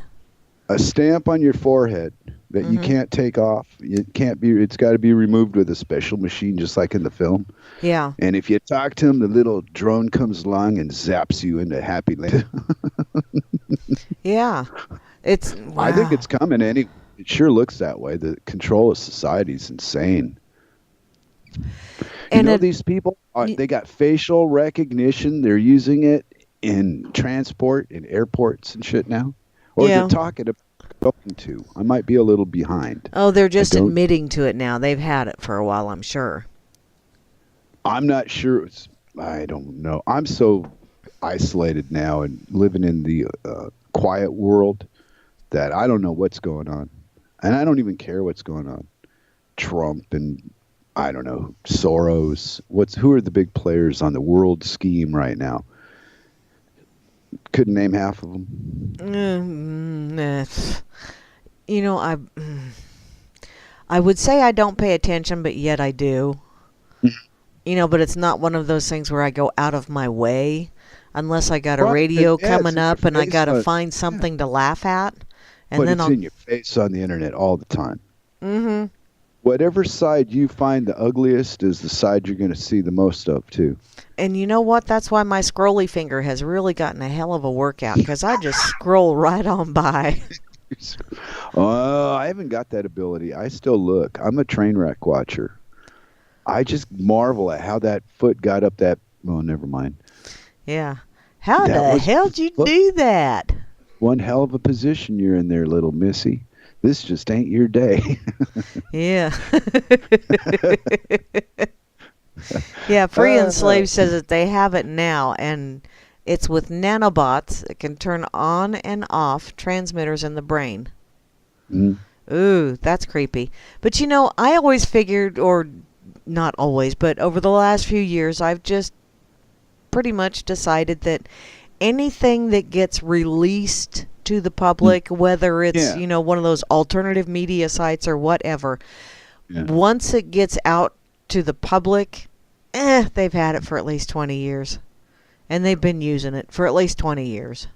A stamp on your forehead that you Mhm. can't take off. It's got to be removed with a special machine, just like in the film. Yeah. And if you talk to him, the little drone comes along and zaps you into happy land. Yeah. It's I think wow. it's coming. It sure looks that way. The control of society is insane. You And know, it, these people, y- they got facial recognition. They're using it in transport, in airports and shit now. Or they're yeah. talking about going to. I might be a little behind. Oh, they're I just don't, admitting to it now. They've had it for a while, I'm sure. I'm not sure. I don't know. I'm so isolated now and living in the quiet world that I don't know what's going on. And I don't even care what's going on. Trump and I don't know, Soros. Who are the big players on the world scheme right now? Couldn't name half of them. You know, I would say I don't pay attention, but yet I do. You know, but it's not one of those things where I go out of my way unless I got a Right, radio yeah, it's coming in your up and I face got to on, find yeah, something to laugh at. And but then it's I'll. in your face on the internet all the time. Mm-hmm. Whatever side you find the ugliest is the side you're going to see the most of too. And you know what? That's why my scrolly finger has really gotten a hell of a workout because I just scroll right on by. I haven't got that ability. I still look. I'm a train wreck watcher. I just marvel at how that foot got up that. Well, never mind. Yeah. How That the was hell'd you look, do that? one hell of a position you're in there, little missy. This just ain't your day. Yeah. Yeah, Free and uh, Slave says that they have it now, and it's with nanobots that can turn on and off transmitters in the brain. mm, Ooh, that's creepy. But you know, I always figured, or not always, but over the last few years, I've just pretty much decided that anything that gets released to the mm, public, whether it's, yeah, one of those alternative media sites or whatever, yeah. once it gets out to the public, they've had it for at least 20 years. And they've been using it for at least 20 years.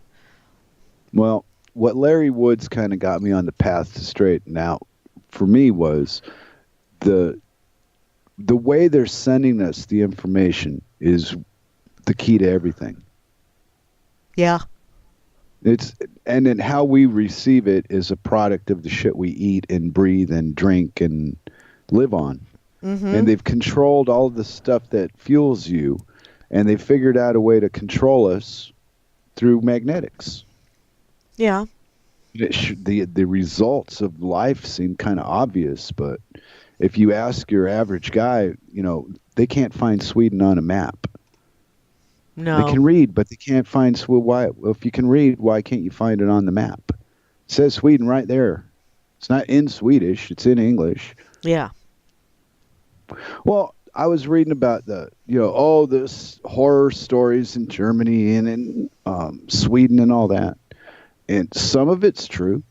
Well, what Larry Woods kind of got me on the path to straighten out for me was the the way they're sending us the information is the key to everything. Yeah. It's and then how we receive it is a product of the shit we eat and breathe and drink and live on. Mm-hmm. And they've controlled all of the stuff that fuels you, and they've figured out a way to control us through magnetics. Yeah. The results of life seem kind of obvious, but if you ask your average guy, they can't find Sweden on a map. They No. can read, but they can't find Sweden. Why? If you can read, why can't you find it on the map? It says Sweden right there. It's not in Swedish. It's in English. Yeah. Well, I was reading about this horror stories in Germany and in Sweden and all that. And some of it's true,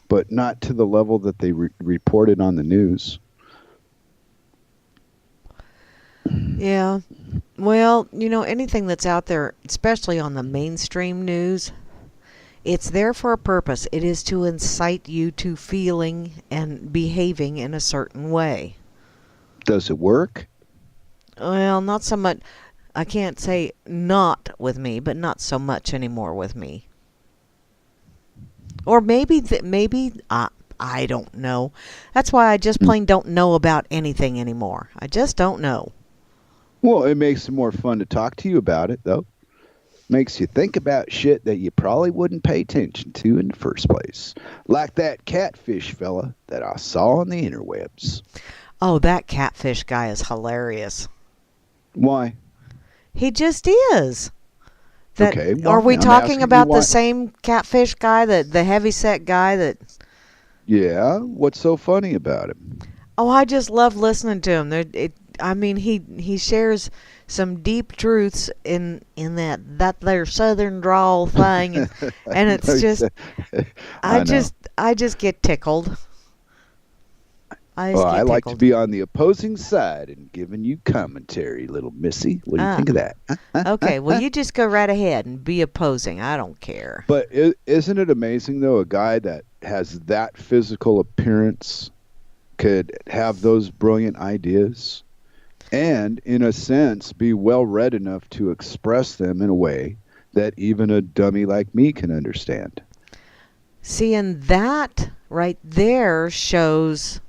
but not to the level that they reported on the news. Yeah. Well, anything that's out there, especially on the mainstream news, it's there for a purpose. It is to incite you to feeling and behaving in a certain way. Does it work? Well, not so much. I can't say not with me, but not so much anymore with me. Or maybe I don't know. That's why I just plain don't know about anything anymore. I just don't know. Well, it makes it more fun to talk to you about it, though. Makes you think about shit that you probably wouldn't pay attention to in the first place. Like that catfish fella that I saw on the interwebs. Oh, that catfish guy is hilarious. Why? He just is. Okay, well, Are we I'm talking asking you about the why. same catfish guy, the heavyset guy that? Yeah, what's so funny about him? Oh, I just love listening to him. He shares some deep truths in that their southern drawl thing, and it's just I know. I just get tickled. I just Well, I get like to tickled. be on the opposing side and giving you commentary, little missy. What do you Ah, think of that? okay. Well, you just go right ahead and be opposing. I don't care. But isn't it amazing, though, a guy that has that physical appearance could have those brilliant ideas and, in a sense, be well read enough to express them in a way that even a dummy like me can understand? See, and that right there shows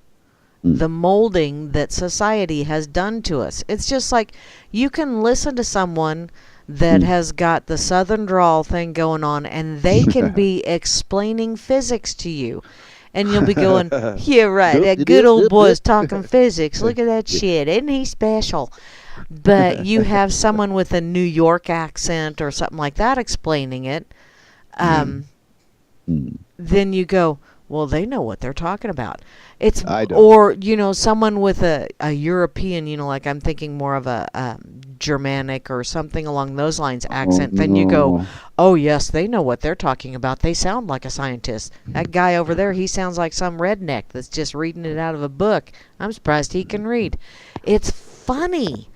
the molding that society has done to us. It's just like you can listen to someone that has got the southern drawl thing going on, and they can be explaining physics to you. And you'll be going, yeah, right, that good old boy's talking physics. Look at that shit. Isn't he special? But you have someone with a New York accent or something like that explaining it. Then you go, well, they know what they're talking about. It's I don't. or someone with a European, like I'm thinking more of a Germanic or something along those lines accent. Then you go, oh yes, they know what they're talking about. They sound like a scientist. That guy over there, he sounds like some redneck that's just reading it out of a book. I'm surprised he can read. It's funny.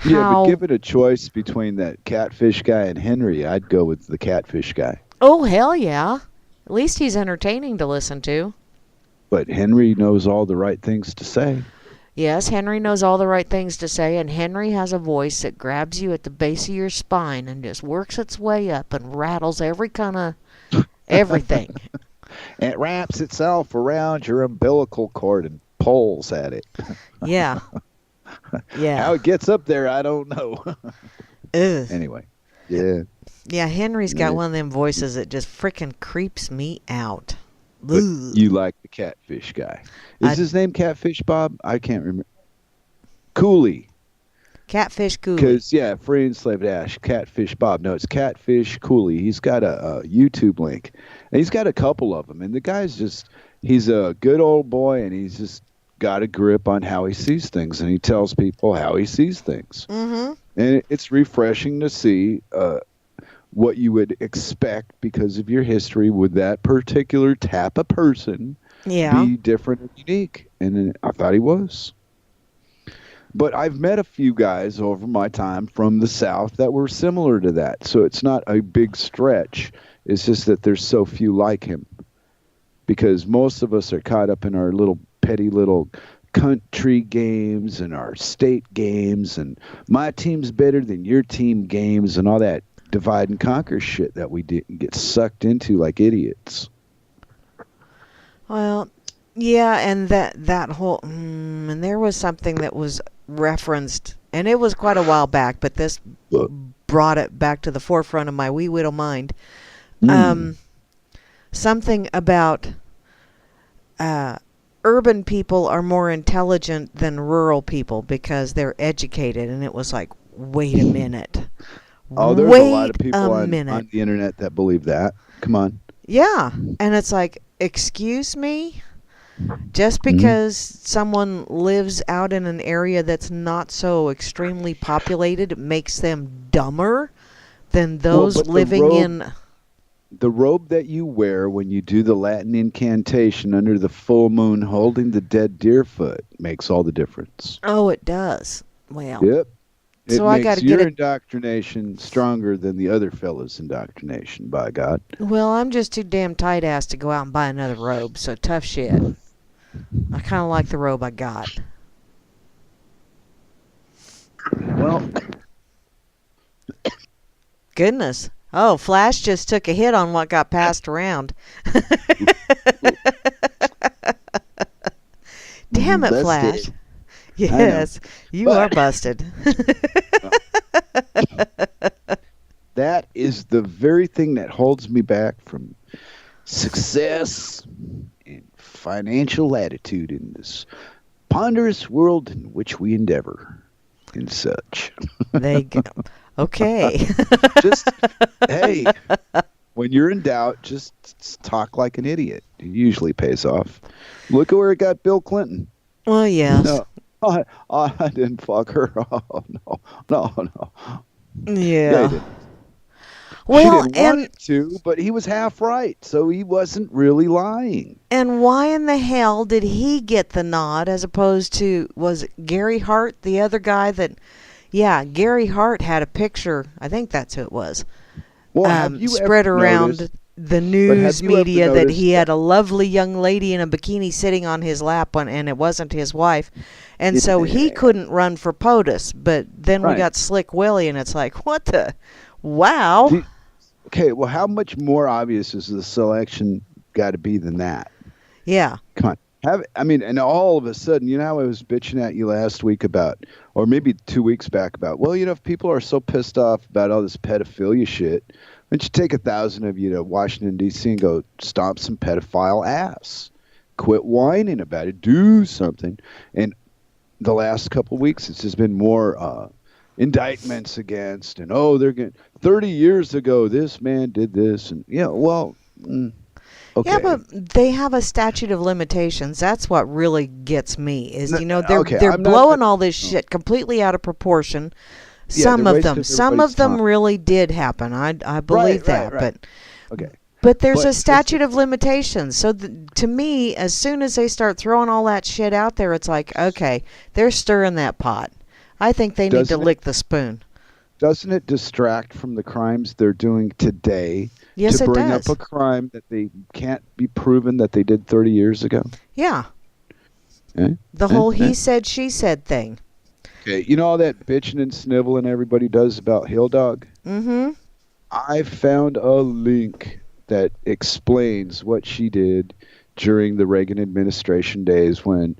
Yeah, but How, give it a choice between that catfish guy and Henry. I'd go with the catfish guy. oh hell yeah. At least he's entertaining to listen to. But Henry knows all the right things to say. Yes, Henry knows all the right things to say, and Henry has a voice that grabs you at the base of your spine and just works its way up and rattles every kind of everything. It wraps itself around your umbilical cord and pulls at it. Yeah. Yeah. How it gets up there, I don't know. Ugh. Anyway, yeah. Yeah, Henry's got Yeah. one of them voices that just frickin' creeps me out. But Ugh. you like the catfish guy. I- Is his name Catfish Bob? I can't remember. Cooley. Catfish Cooley. Because, yeah, free enslaved Ash, Catfish Bob. No, it's Catfish Cooley. He's got a YouTube link. And he's got a couple of them. And the guy's just, he's a good old boy, and he's just got a grip on how he sees things. And he tells people how he sees things. Mm-hmm. And it's refreshing to see what you would expect because of your history with that particular type of person Yeah. be different and unique. And I thought he was. But I've met a few guys over my time from the South that were similar to that. So it's not a big stretch. It's just that there's so few like him. Because most of us are caught up in our little petty little country games and our state games and my team's better than your team games and all that divide and conquer shit that we get sucked into like idiots. Well, yeah, and that whole and there was something that was referenced, and it was quite a while back, but this brought it back to the forefront of my wee little mind. Something about urban people are more intelligent than rural people because they're educated, and it was like, wait a minute. Oh, there's wait a lot of people on minute. the internet that believe that. Come on. Yeah, and it's like, excuse me? Just because someone lives out in an area that's not so extremely populated, it makes them dumber than those but the living in... The robe that you wear when you do the Latin incantation under the full moon holding the dead deer foot makes all the difference. Oh, it does. Well, Yep. It So I makes gotta your get it- indoctrination stronger than the other fella's indoctrination, by God. well, I'm just too damn tight-ass to go out and buy another robe, so tough shit. I kind of like the robe I got. Well, Goodness. Oh, Flash just took a hit on what got passed around. Damn it, Busted. Flash. Yes, you But- are busted. that is the very thing that holds me back from success and financial latitude in this ponderous world in which we endeavor and such. They go. Okay. Just, hey, when you're in doubt, just talk like an idiot. It usually pays off. Look at where it got Bill Clinton. Well, yes. No, I didn't fuck her. Oh, no. he Yeah. didn't. Well, She didn't want and it to, but he was half right, so he wasn't really lying. and why in the hell did he get the nod as opposed to, was it Gary Hart, the other guy that? Yeah, Gary Hart had a picture. I think that's who it was. Well, have you Spread ever around noticed- the have news you ever media that noticed he had a lovely young lady in a bikini sitting on his lap and it wasn't his wife. And so he Yeah. couldn't run for POTUS, but then we Right. got Slick Willie and it's like, what the? Wow. Do- Okay, well, how much more obvious is the selection got to be than that? Yeah. Come on. I mean, and all of a sudden, you know how I was bitching at you last week about, or maybe 2 weeks back about, well, if people are so pissed off about all this pedophilia shit, why don't you take 1,000 of you to Washington, D.C. and go stomp some pedophile ass? Quit whining about it. Do something. And the last couple of weeks, it's just been more indictments against, and they're getting 30 years ago, this man did this. And, well, Yeah, okay. but they have a statute of limitations. That's what really gets me is, Okay, they're I'm not. blowing all this Oh, shit completely out of proportion. yeah, they're Some of them, wasting some everybody's of them time. really did happen. I Right, believe right, that, right. Okay. but there's But a statute of limitations. So to me, as soon as they start throwing all that shit out there, it's like, okay, they're stirring that pot. I think they need to doesn't it lick the spoon. doesn't it distract from the crimes they're doing today to Yes, it bring up a does. crime that they can't be proven that they did 30 years ago? Yeah, Eh? the Eh? whole Eh? he said, she said thing. Okay, you know all that bitching and sniveling everybody does about Hill Dog? Mm-hmm. I found a link that explains what she did during the Reagan administration days when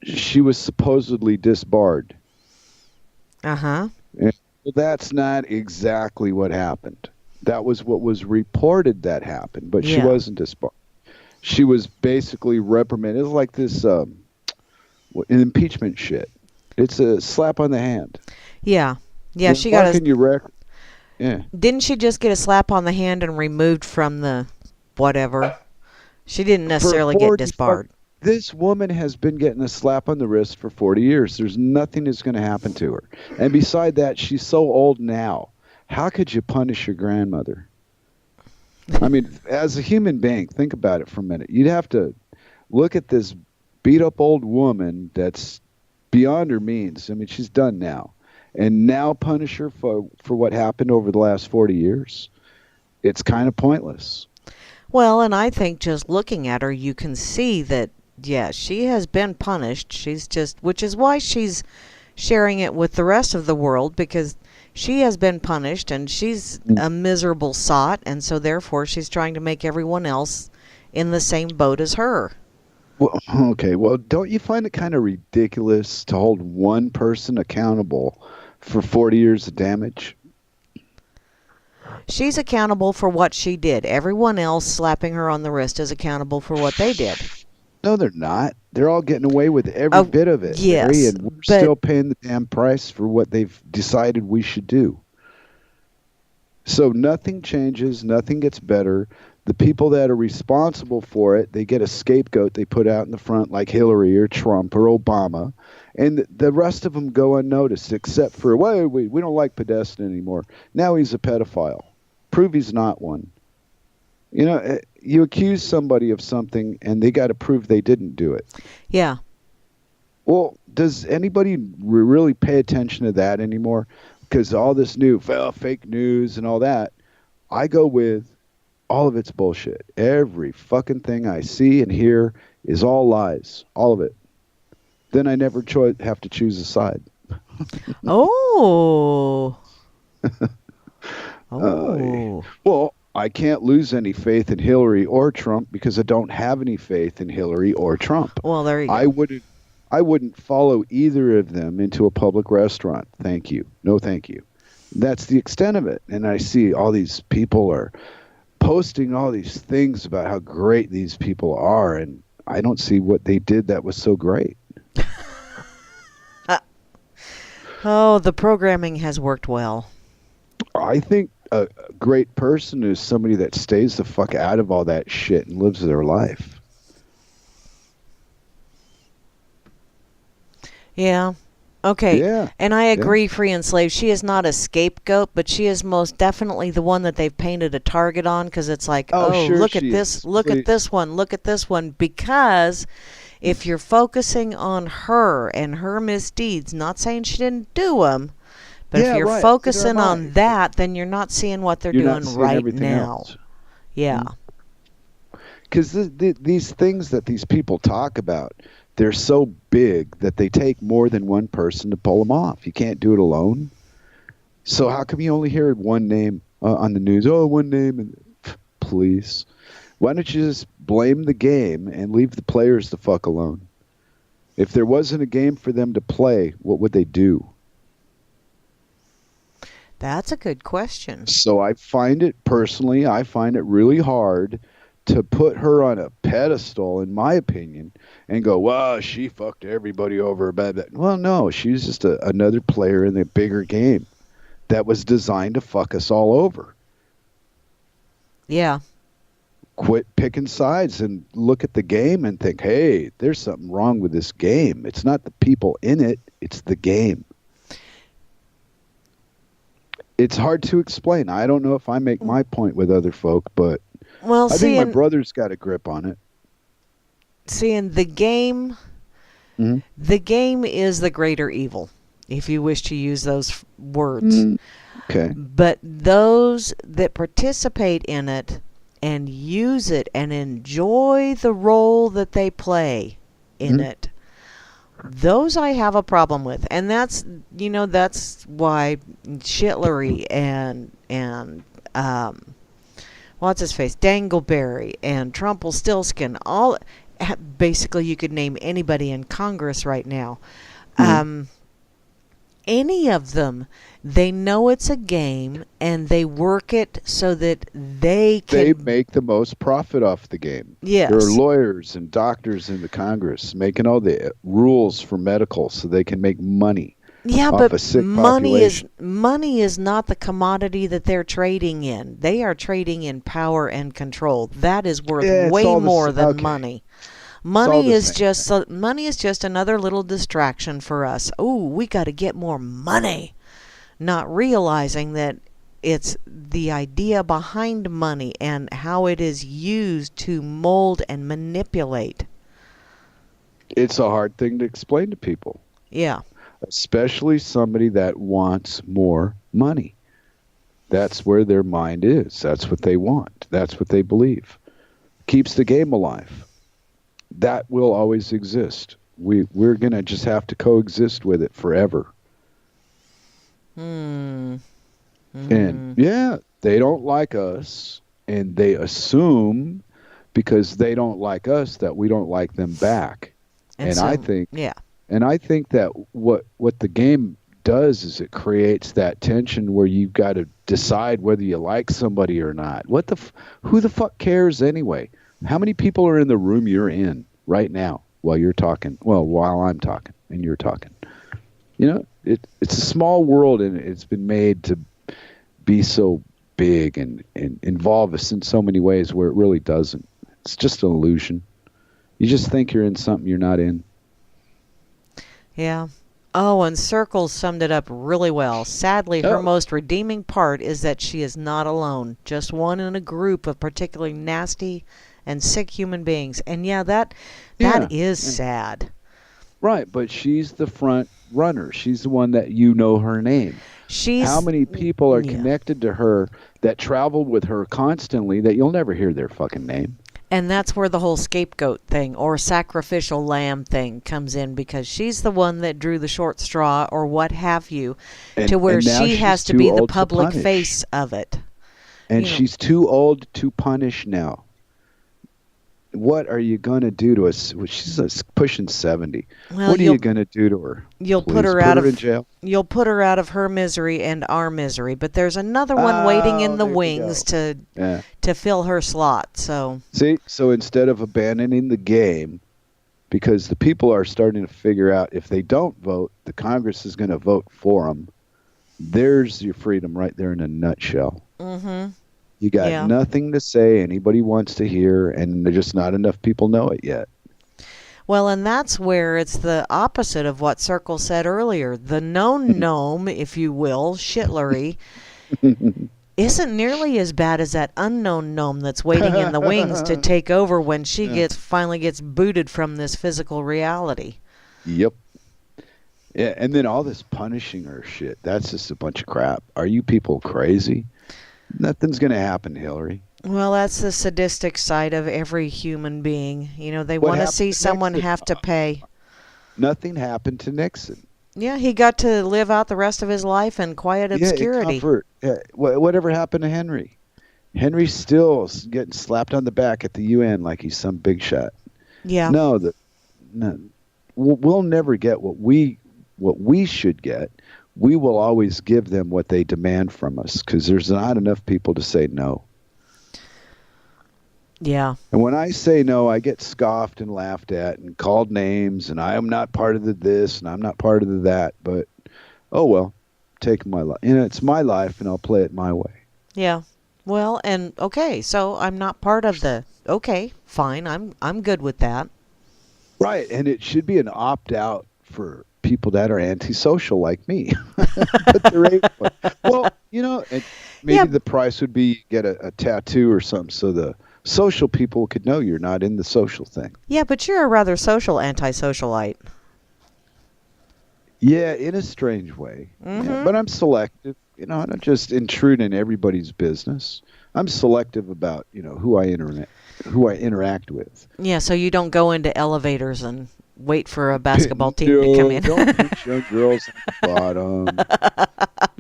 she was supposedly disbarred. Uh-huh. And well, that's not exactly what happened. That was what was reported that happened, but she Yeah. wasn't disbarred. She was basically reprimanded. It's like this impeachment shit. It's a slap on the hand. Yeah. Yeah, Well, she why got a can you Yeah. didn't she just get a slap on the hand and removed from the whatever? She didn't For necessarily get 40 fuck, disbarred. this woman has been getting a slap on the wrist for 40 years. There's nothing that's going to happen to her. And beside that, she's so old now. How could you punish your grandmother? I mean, as a human being, think about it for a minute. You'd have to look at this beat up old woman that's beyond her means. I mean, she's done now. And now punish her for what happened over the last 40 years. It's kind of pointless. Well, and I think just looking at her, you can see that, yeah, she has been punished. She's just, which is why she's sharing it with the rest of the world, because she has been punished and she's a miserable sot, and so therefore she's trying to make everyone else in the same boat as her. Well, okay. Well, don't you find it kind of ridiculous to hold one person accountable for 40 years of damage? She's accountable for what she did. Everyone else slapping her on the wrist is accountable for what they did. No, they're not. They're all getting away with every Oh, bit of it, Mary, yes, and we're but still paying the damn price for what they've decided we should do. So nothing changes, nothing gets better. The people that are responsible for it, they get a scapegoat they put out in the front, like Hillary or Trump or Obama, and the rest of them go unnoticed, except for, well, we don't like Podesta anymore. Now he's a pedophile. Prove he's not one. You accuse somebody of something, and they got to prove they didn't do it. yeah. Well, does anybody really pay attention to that anymore? Because all this new fake news and all that, I go with all of it's bullshit. Every fucking thing I see and hear is all lies. All of it. Then I never have to choose a side. Oh. Uh, Oh. well, I can't lose any faith in Hillary or Trump because I don't have any faith in Hillary or Trump. Well, there you I go. wouldn't I wouldn't follow either of them into a public restaurant. Thank you. No, thank you. That's the extent of it. And I see all these people are posting all these things about how great these people are, and I don't see what they did that was so great. Oh, the programming has worked well. I think a great person is somebody that stays the fuck out of all that shit and lives their life. Yeah. Okay. Yeah, And I yeah. agree, Free and Slave. She is not a scapegoat, but she is most definitely the one that they've painted a target on, because it's like, Oh, oh, sure look at she this, is. look at Please. this one, look at this one. Because if you're focusing on her and her misdeeds, not saying she didn't do them, but if Yeah, you're right. Neither focusing am on I. that, then you're not seeing what they're You're not doing seeing right everything now. else. Yeah. Because these things that these people talk about, they're so big that they take more than one person to pull them off. You can't do it alone. So how come you only hear one name on the news? Oh, one name, and please. Why don't you just blame the game and leave the players the fuck alone? If there wasn't a game for them to play, what would they do? That's a good question. So I find it personally, I find it really hard to put her on a pedestal, in my opinion, and go, well, she fucked everybody over. Well, no, she's just another player in the bigger game that was designed to fuck us all over. Yeah. Quit picking sides and look at the game and think, hey, there's something wrong with this game. It's not the people in it, it's the game. It's hard to explain. I don't know if I make my point with other folk, but Well, I think my brother's got a grip on it. seeing the game, the game is the greater evil, if you wish to use those words. Okay. But those that participate in it and use it and enjoy the role that they play in it, those I have a problem with. And that's, that's why Shitlery and what's his face, Dangleberry and Trumpelstiltskin, all, basically you could name anybody in Congress right now. Any of them, they know it's a game and they work it so that they make the most profit off the game. Yes. There are lawyers and doctors in the Congress making all the rules for medical so they can make money. Yeah, off but a sick money population. is not the commodity that they're trading in. They are trading in power and control. That is worth way more than money. Money is just another little distraction for us. Oh, we got to get more money. Not realizing that it's the idea behind money and how it is used to mold and manipulate. It's a hard thing to explain to people. Yeah. Especially somebody that wants more money. That's where their mind is. That's what they want. That's what they believe. Keeps the game alive. That will always exist. We're going to just have to coexist with it forever. And yeah, they don't like us, and they assume because they don't like us that we don't like them back. And I think that what the game does is it creates that tension where you've got to decide whether you like somebody or not. Who the fuck cares anyway? How many people are in the room you're in right now while you're talking? Well, while I'm talking and you're talking. It's a small world, and it's been made to be so big and involve us in so many ways where it really doesn't. It's just an illusion. You just think you're in something you're not in. Yeah. Oh, and Circle summed it up really well. Sadly, her most redeeming part is that she is not alone, just one in a group of particularly nasty and sick human beings. And yeah, that is sad. Right, but she's the front runner. She's the one that her name. How many people are connected to her that travel with her constantly that you'll never hear their fucking name? And that's where the whole scapegoat thing or sacrificial lamb thing comes in, because she's the one that drew the short straw or what have you, to where she has to be the public face of it. And she's too old to punish now. What are you going to do to us? She's pushing 70. Well, what are you going to do to her? You'll put her out of jail. You'll put her out of her misery and our misery. But there's another one waiting in the wings to fill her slot. So instead of abandoning the game, because the people are starting to figure out if they don't vote, the Congress is going to vote for them. There's your freedom right there in a nutshell. Mm-hmm. You got nothing to say anybody wants to hear, and there's just not enough people know it yet. Well, and that's where it's the opposite of what Circle said earlier. The known gnome, if you will, Shitlery, isn't nearly as bad as that unknown gnome that's waiting in the wings to take over when she finally gets booted from this physical reality. Yep. Yeah, and then all this punishing her shit, that's just a bunch of crap. Are you people crazy? Nothing's going to happen, Hillary. Well, that's the sadistic side of every human being. They want to see someone have to pay. Nothing happened to Nixon. Yeah, he got to live out the rest of his life in quiet obscurity. Comfort. Yeah, whatever happened to Henry? Henry's still getting slapped on the back at the UN like he's some big shot. Yeah. No, no, we'll never get what we should get. We will always give them what they demand from us because there's not enough people to say no. Yeah. And when I say no, I get scoffed and laughed at and called names, and I am not part of the this and I'm not part of the that. But oh well, take my life. It's my life, and I'll play it my way. Yeah. Well, and okay, so I'm not part of the. Okay, fine. I'm good with that. Right, and it should be an opt out for people that are antisocial like me. But there ain't one. Well, and maybe Yeah. the price would be get a tattoo or something so the social people could know you're not in the social thing. Yeah, but you're a rather social antisocialite. Yeah, in a strange way. Yeah, but I'm selective. I don't just intrude in everybody's business. I'm selective about, who I interact with. Yeah, so you don't go into elevators and wait for a basketball team to come in. Don't push young girls on the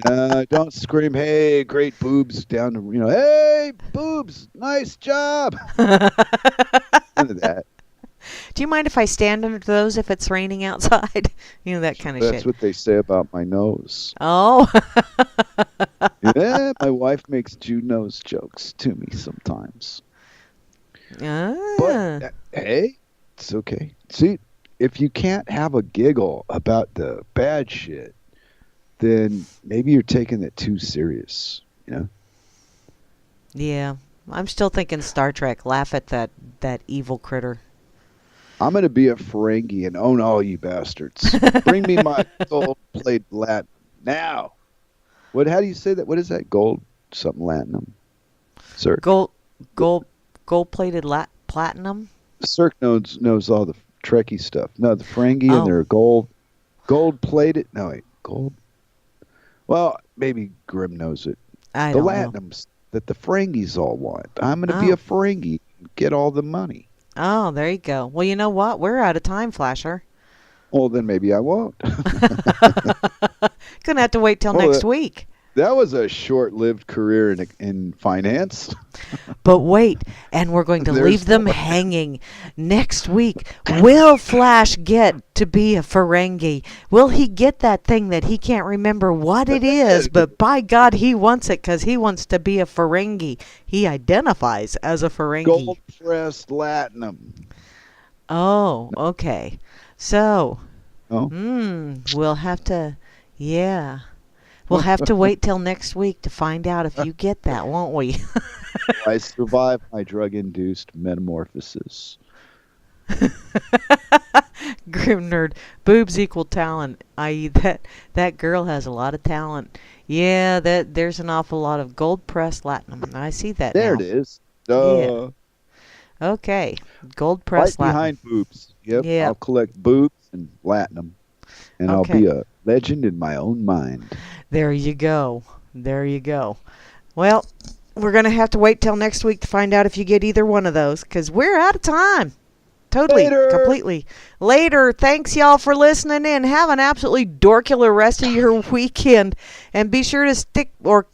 bottom. Don't scream, hey, great boobs, down to, hey, boobs, nice job. None of that. Do you mind if I stand under those if it's raining outside? That kind of shit. That's what they say about my nose. Oh. Yeah, my wife makes Jew nose jokes to me sometimes. But, hey, it's okay. See, if you can't have a giggle about the bad shit, then maybe you're taking it too serious, Yeah. I'm still thinking Star Trek. Laugh at that evil critter. I'm going to be a Ferengi and own all you bastards. Bring me my gold-plated Latin now. How do you say that? What is that? Gold something Latinum? Sir. Gold-plated platinum? Cirque knows all the Trekkie stuff. No, the Ferengi and their gold-plated. No, wait, gold. Well, maybe Grim knows it. I the don't Latinums that the Ferengis all want. I'm going to be a Ferengi and get all the money. Oh, there you go. Well, you know what? We're out of time, Flasher. Well, then maybe I won't. Gonna have to wait till next week. That was a short-lived career in finance. But wait, and we're going to leave them hanging. Next week, will Flash get to be a Ferengi? Will he get that thing that he can't remember what it is, but by God, he wants it because he wants to be a Ferengi. He identifies as a Ferengi. Gold-pressed Latinum. Oh, okay. So, Oh? we'll have to, yeah. We'll have to wait till next week to find out if you get that, won't we? I survived my drug-induced metamorphosis. Grim Nerd. Boobs equal talent, i.e. that girl has a lot of talent. Yeah, there's an awful lot of gold-pressed Latinum. I see that There now. it is. Duh. Yeah. Okay. Gold-pressed Right Latinum. behind boobs. Yep. Yeah. I'll collect boobs and Latinum. And I'll be a legend in my own mind. There you go. There you go. Well, we're going to have to wait till next week to find out if you get either one of those, because we're out of time. Totally. Later. Completely. Later. Thanks, y'all, for listening in. Have an absolutely dorkular rest of your weekend. And be sure to stick or